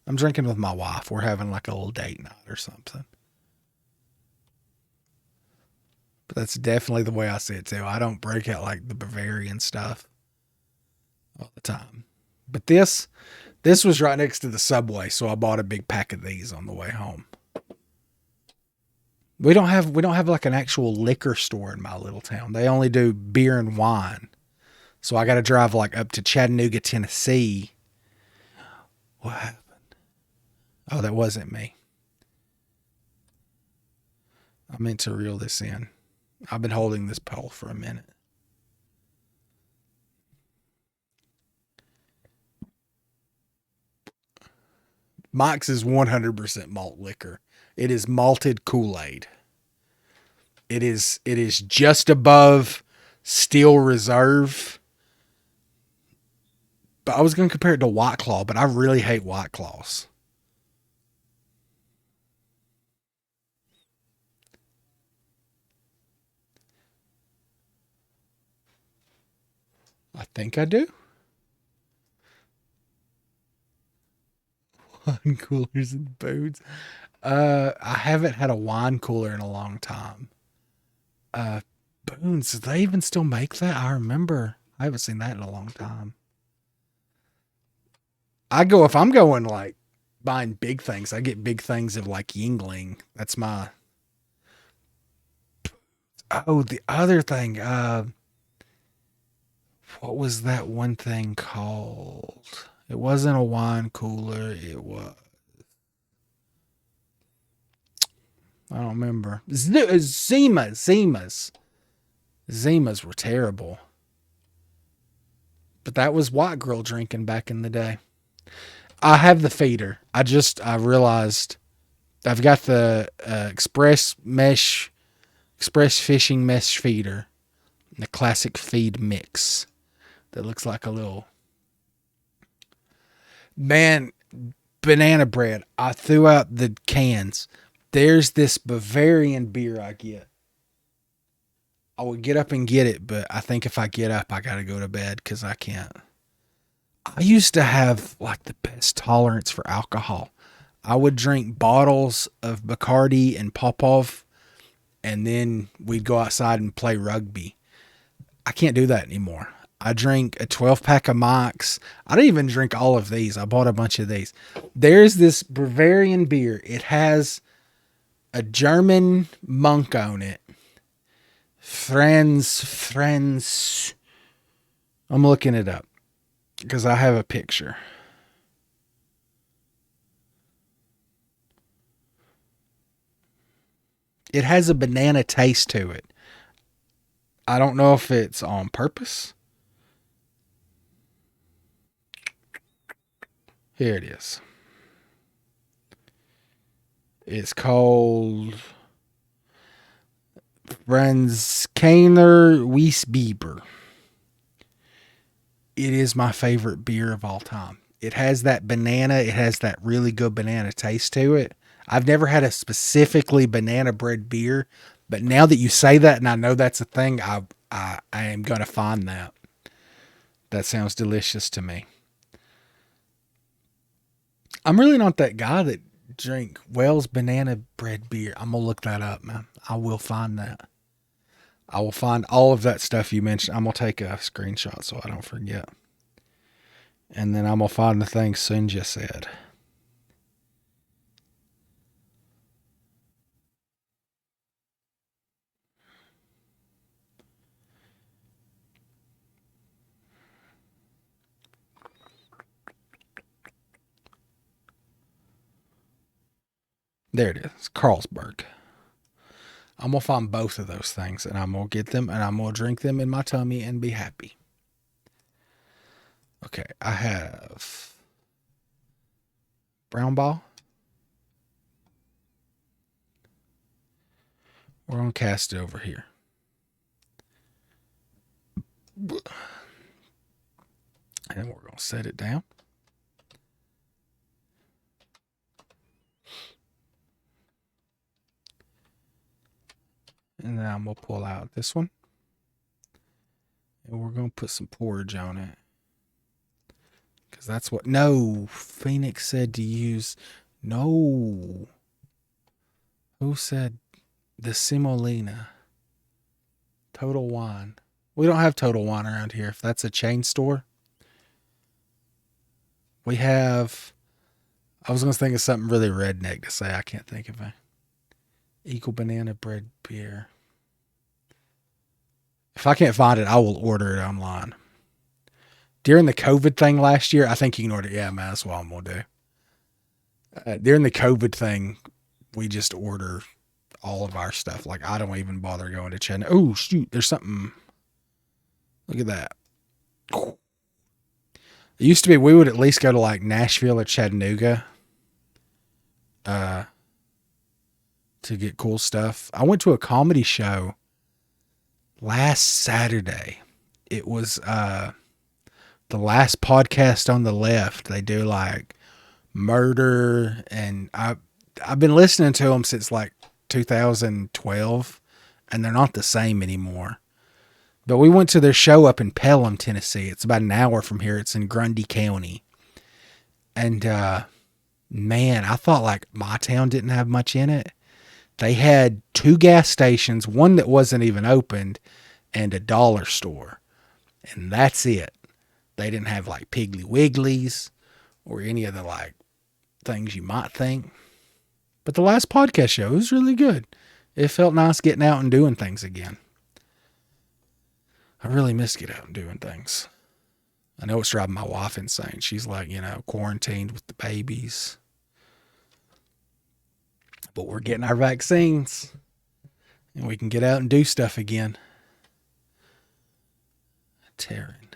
I'm drinking with my wife. We're having like a little date night or something. But that's definitely the way I see it too. I don't break out like the Bavarian stuff all the time. But this was right next to the Subway, so I bought a big pack of these on the way home. We don't have like an actual liquor store in my little town. They only do beer and wine. So I got to drive like up to Chattanooga, Tennessee. What happened? Oh, that wasn't me. I meant to reel this in. I've been holding this pole for a minute. Mike's is 100% malt liquor. It is malted Kool-Aid. It is just above Steel Reserve. But I was going to compare it to White Claw, but I really hate White Claws. I think I do. Wine coolers and boots. I haven't had a wine cooler in a long time. Uh, Boone's, do they even still make that? I remember. I haven't seen that in a long time. If I'm going like buying big things, I get big things of like Yingling. That's my, oh, the other thing, what was that one thing called? It wasn't a wine cooler. It was, I don't remember. Zimas. Zimas were terrible. But that was white girl drinking back in the day. I have the feeder. I realized I've got the express fishing mesh feeder. The classic feed mix. That looks like a little, man, banana bread. I threw out the cans. There's this Bavarian beer I get. I would get up and get it, but I think if I get up, I got to go to bed because I can't. I used to have like the best tolerance for alcohol. I would drink bottles of Bacardi and Popov, and then we'd go outside and play rugby. I can't do that anymore. I drink a 12 pack of Mike's. I don't even drink all of these. I bought a bunch of these. There's this Bavarian beer. It has a German monk on it. Franz. I'm looking it up. because I have a picture. It has a banana taste to it. I don't know if it's on purpose. Here it is. It's called Franziskaner Weissbier. It is my favorite beer of all time. It has that banana. It has that really good banana taste to it. I've never had a specifically banana bread beer, but now that you say that and I know that's a thing, I am gonna find that. That sounds delicious to me. I'm really not that guy that drink Wells banana bread beer. I'm gonna look that up, man. I will find that. I will find all of that stuff you mentioned. I'm gonna take a screenshot so I don't forget. And then I'm gonna find the thing Sunja said. There it is. Carlsberg. I'm gonna find both of those things and I'm gonna get them and I'm gonna drink them in my tummy and be happy. Okay, I have brown ball. We're gonna cast it over here. And then we're gonna set it down. And then I'm gonna pull out this one. And we're gonna put some porridge on it. Because that's what. No, Phoenix said to use. No. Who said the semolina? Total Wine. We don't have Total Wine around here. If that's a chain store, we have. I was going to think of something really redneck to say. I can't think of it. Eagle banana bread beer. If I can't find it, I will order it online. During the COVID thing last year, I think you can order. Yeah, man, that's what I'm going to do. During the COVID thing, we just order all of our stuff. Like, I don't even bother going to Chattanooga. Oh, shoot, there's something. Look at that. It used to be we would at least go to like Nashville or Chattanooga to get cool stuff. I went to a comedy show last Saturday. It was the last podcast on the left. They do like murder, and I've been listening to them since like 2012, and they're not the same anymore. But we went to their show up in Pelham, Tennessee. It's about an hour from here. It's in Grundy County. And man, I thought like my town didn't have much in it. They had 2 gas stations, one that wasn't even opened, and a dollar store. And that's it. They didn't have like Piggly Wigglies or any of the like things you might think. But the last podcast show was really good. It felt nice getting out and doing things again. I really miss getting out and doing things. I know it's driving my wife insane. She's like, quarantined with the babies. But we're getting our vaccines. And we can get out and do stuff again. Taryn.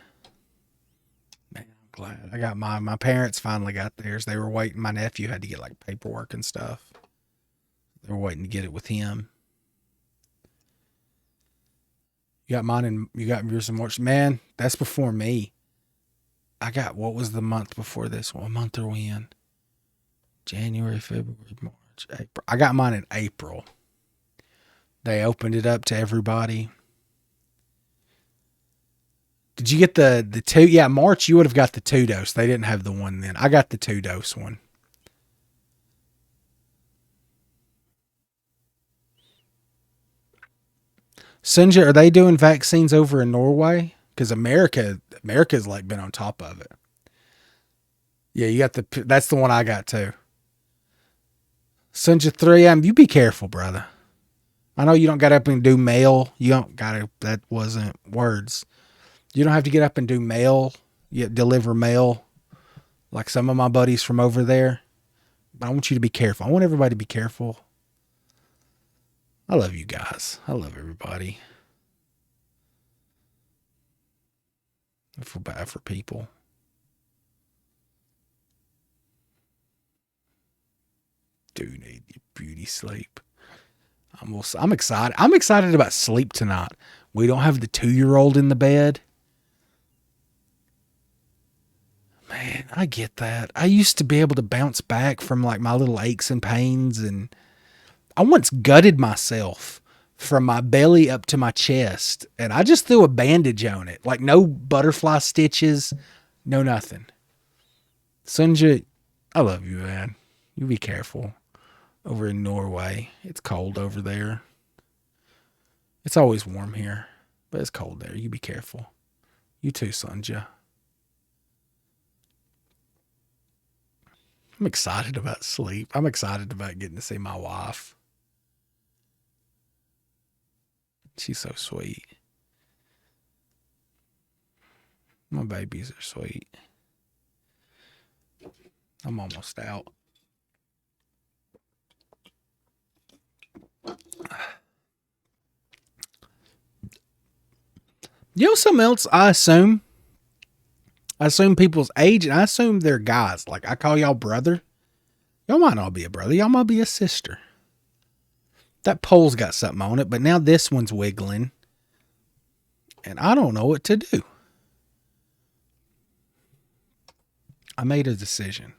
Man, I'm glad. I got my parents finally got theirs. They were waiting. My nephew had to get like paperwork and stuff. They were waiting to get it with him. You got mine and you got yours in March. Man, that's before me. I got, what was the month before this? What month are we in? January, February, March, April. I got mine in April. They opened it up to everybody. Did you get the 2? Yeah, March, you would have got the 2 dose. They didn't have the 1 then. I got the 2 dose one. Sinja, are they doing vaccines over in Norway? Because America's like been on top of it. Yeah, you got that's the one I got too. Sinja 3M, you be careful, brother. I know you don't got up and do mail. You don't got to, that wasn't words. You don't have to get up and do mail You deliver mail like some of my buddies from over there. But I want you to be careful. I want everybody to be careful. I love you guys. I love everybody. I feel bad for people. Do need your beauty sleep. I'm excited. I'm excited about sleep tonight. We don't have the 2-year-old in the bed. Man, I get that. I used to be able to bounce back from like my little aches and pains, and I once gutted myself from my belly up to my chest, and I just threw a bandage on it. Like no butterfly stitches, no nothing. Sunja, I love you, man. You be careful over in Norway. It's cold over there. It's always warm here, but it's cold there. You be careful. You too, Sunja. I'm excited about sleep. I'm excited about getting to see my wife. She's so sweet. My babies are sweet. I'm almost out. You know something else I assume? I assume people's age, and I assume they're guys. Like, I call y'all brother. Y'all might not be a brother. Y'all might be a sister. That pole's got something on it, but now this one's wiggling. And I don't know what to do. I made a decision.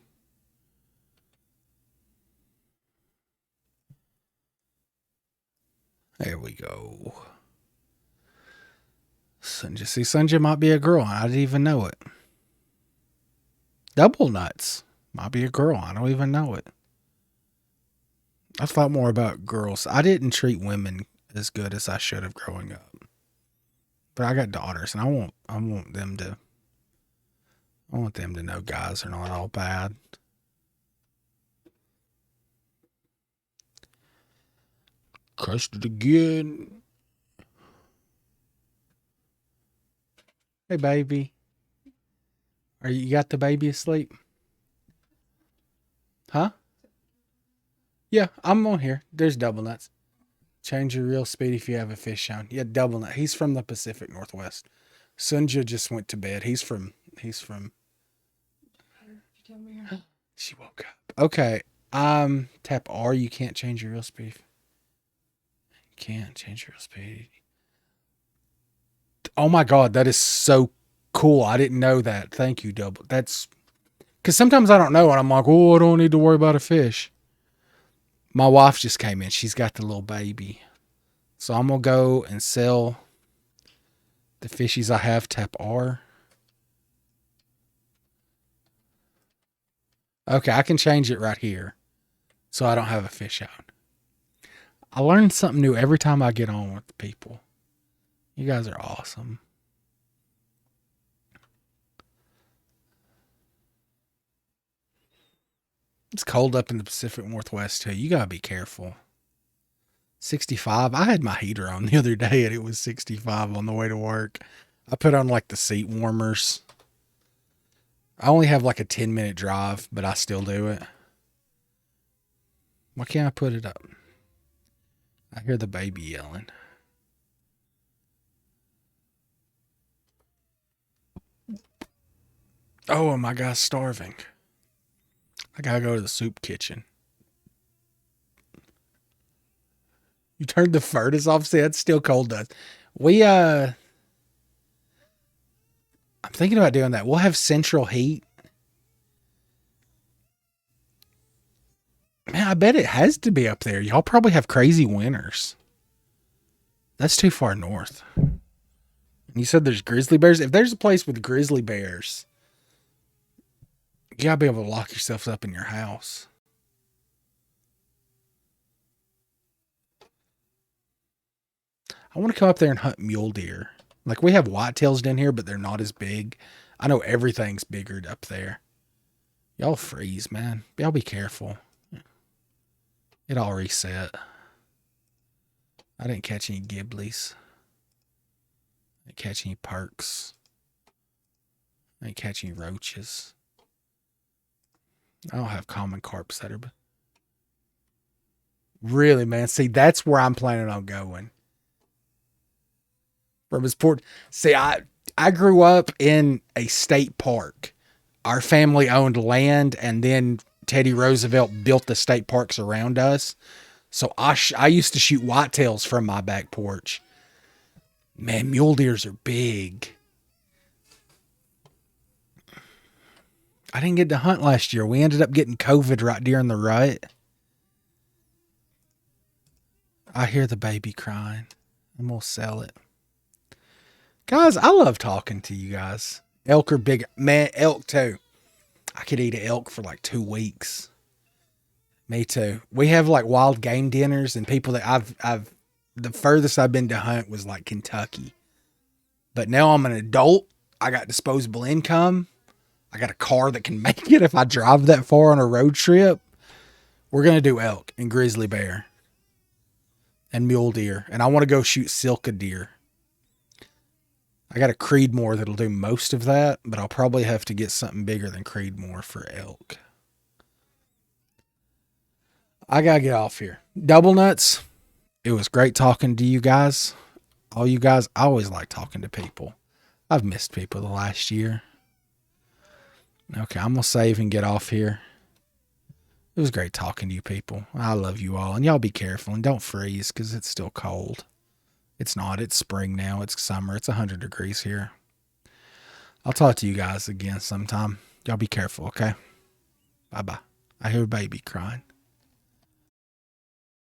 There we go. Sunja. See, Sunja might be a girl. I didn't even know it. Double nuts might be a girl. I don't even know it. I thought more about girls. I didn't treat women as good as I should have growing up. But I got daughters, and I want them to know guys are not all bad. Crushed it again. Hey, baby. You got the baby asleep? Huh? Yeah, I'm on here. There's double nuts. Change your real speed if you have a fish on. Yeah, double nut. He's from the Pacific Northwest. Sunja just went to bed. He's from. She woke up. Okay. Tap R. You can't change your real speed. You can't change your real speed. Oh my God, that is so cool. I didn't know that. Thank you, double. That's because sometimes I don't know, and I'm like, oh, I don't need to worry about a fish. My wife just came in. She's got the little baby. So I'm going to go and sell the fishies I have. Tap R. Okay, I can change it right here so I don't have a fish out. I learn something new every time I get on with people. You guys are awesome. It's cold up in the Pacific Northwest too. You got to be careful. 65. I had my heater on the other day and it was 65 on the way to work. I put on like the seat warmers. I only have like a 10-minute drive, but I still do it. Why can't I put it up? I hear the baby yelling. Oh, and my guy's starving. I gotta go to the soup kitchen. You turned the furnace off? See, that's still cold dust. I'm thinking about doing that. We'll have central heat. Man, I bet it has to be up there. Y'all probably have crazy winters. That's too far north. And you said there's grizzly bears? If there's a place with grizzly bears, you gotta be able to lock yourself up in your house. I want to come up there and hunt mule deer. Like, we have whitetails down here, but they're not as big. I know everything's bigger up there. Y'all freeze, man. Y'all be careful. It all reset. I didn't catch any gibblies. I didn't catch any perks. I ain't catch any roaches. I don't have common carp setter, but really, man. See, that's where I'm planning on going. From his port. See, I grew up in a state park. Our family owned land, and then Teddy Roosevelt built the state parks around us. So I used to shoot whitetails from my back porch. Man, mule deers are big. I didn't get to hunt last year. We ended up getting COVID right during the rut. I hear the baby crying. I'm going to sell it. Guys, I love talking to you guys. Elk are big. Man, elk too. I could eat an elk for like 2 weeks. Me too. We have like wild game dinners, and people that the furthest I've been to hunt was like Kentucky. But now I'm an adult. I got disposable income. I got a car that can make it if I drive that far on a road trip. We're going to do elk and grizzly bear and mule deer. And I want to go shoot silka deer. I got a Creedmoor that'll do most of that, but I'll probably have to get something bigger than Creedmoor for elk. I got to get off here. Double nuts. It was great talking to you guys. All you guys, I always like talking to people. I've missed people the last year. Okay, I'm going to save and get off here. It was great talking to you people. I love you all. And y'all be careful and don't freeze because it's still cold. It's not. It's spring now. It's summer. It's 100 degrees here. I'll talk to you guys again sometime. Y'all be careful, okay? Bye-bye. I hear a baby crying.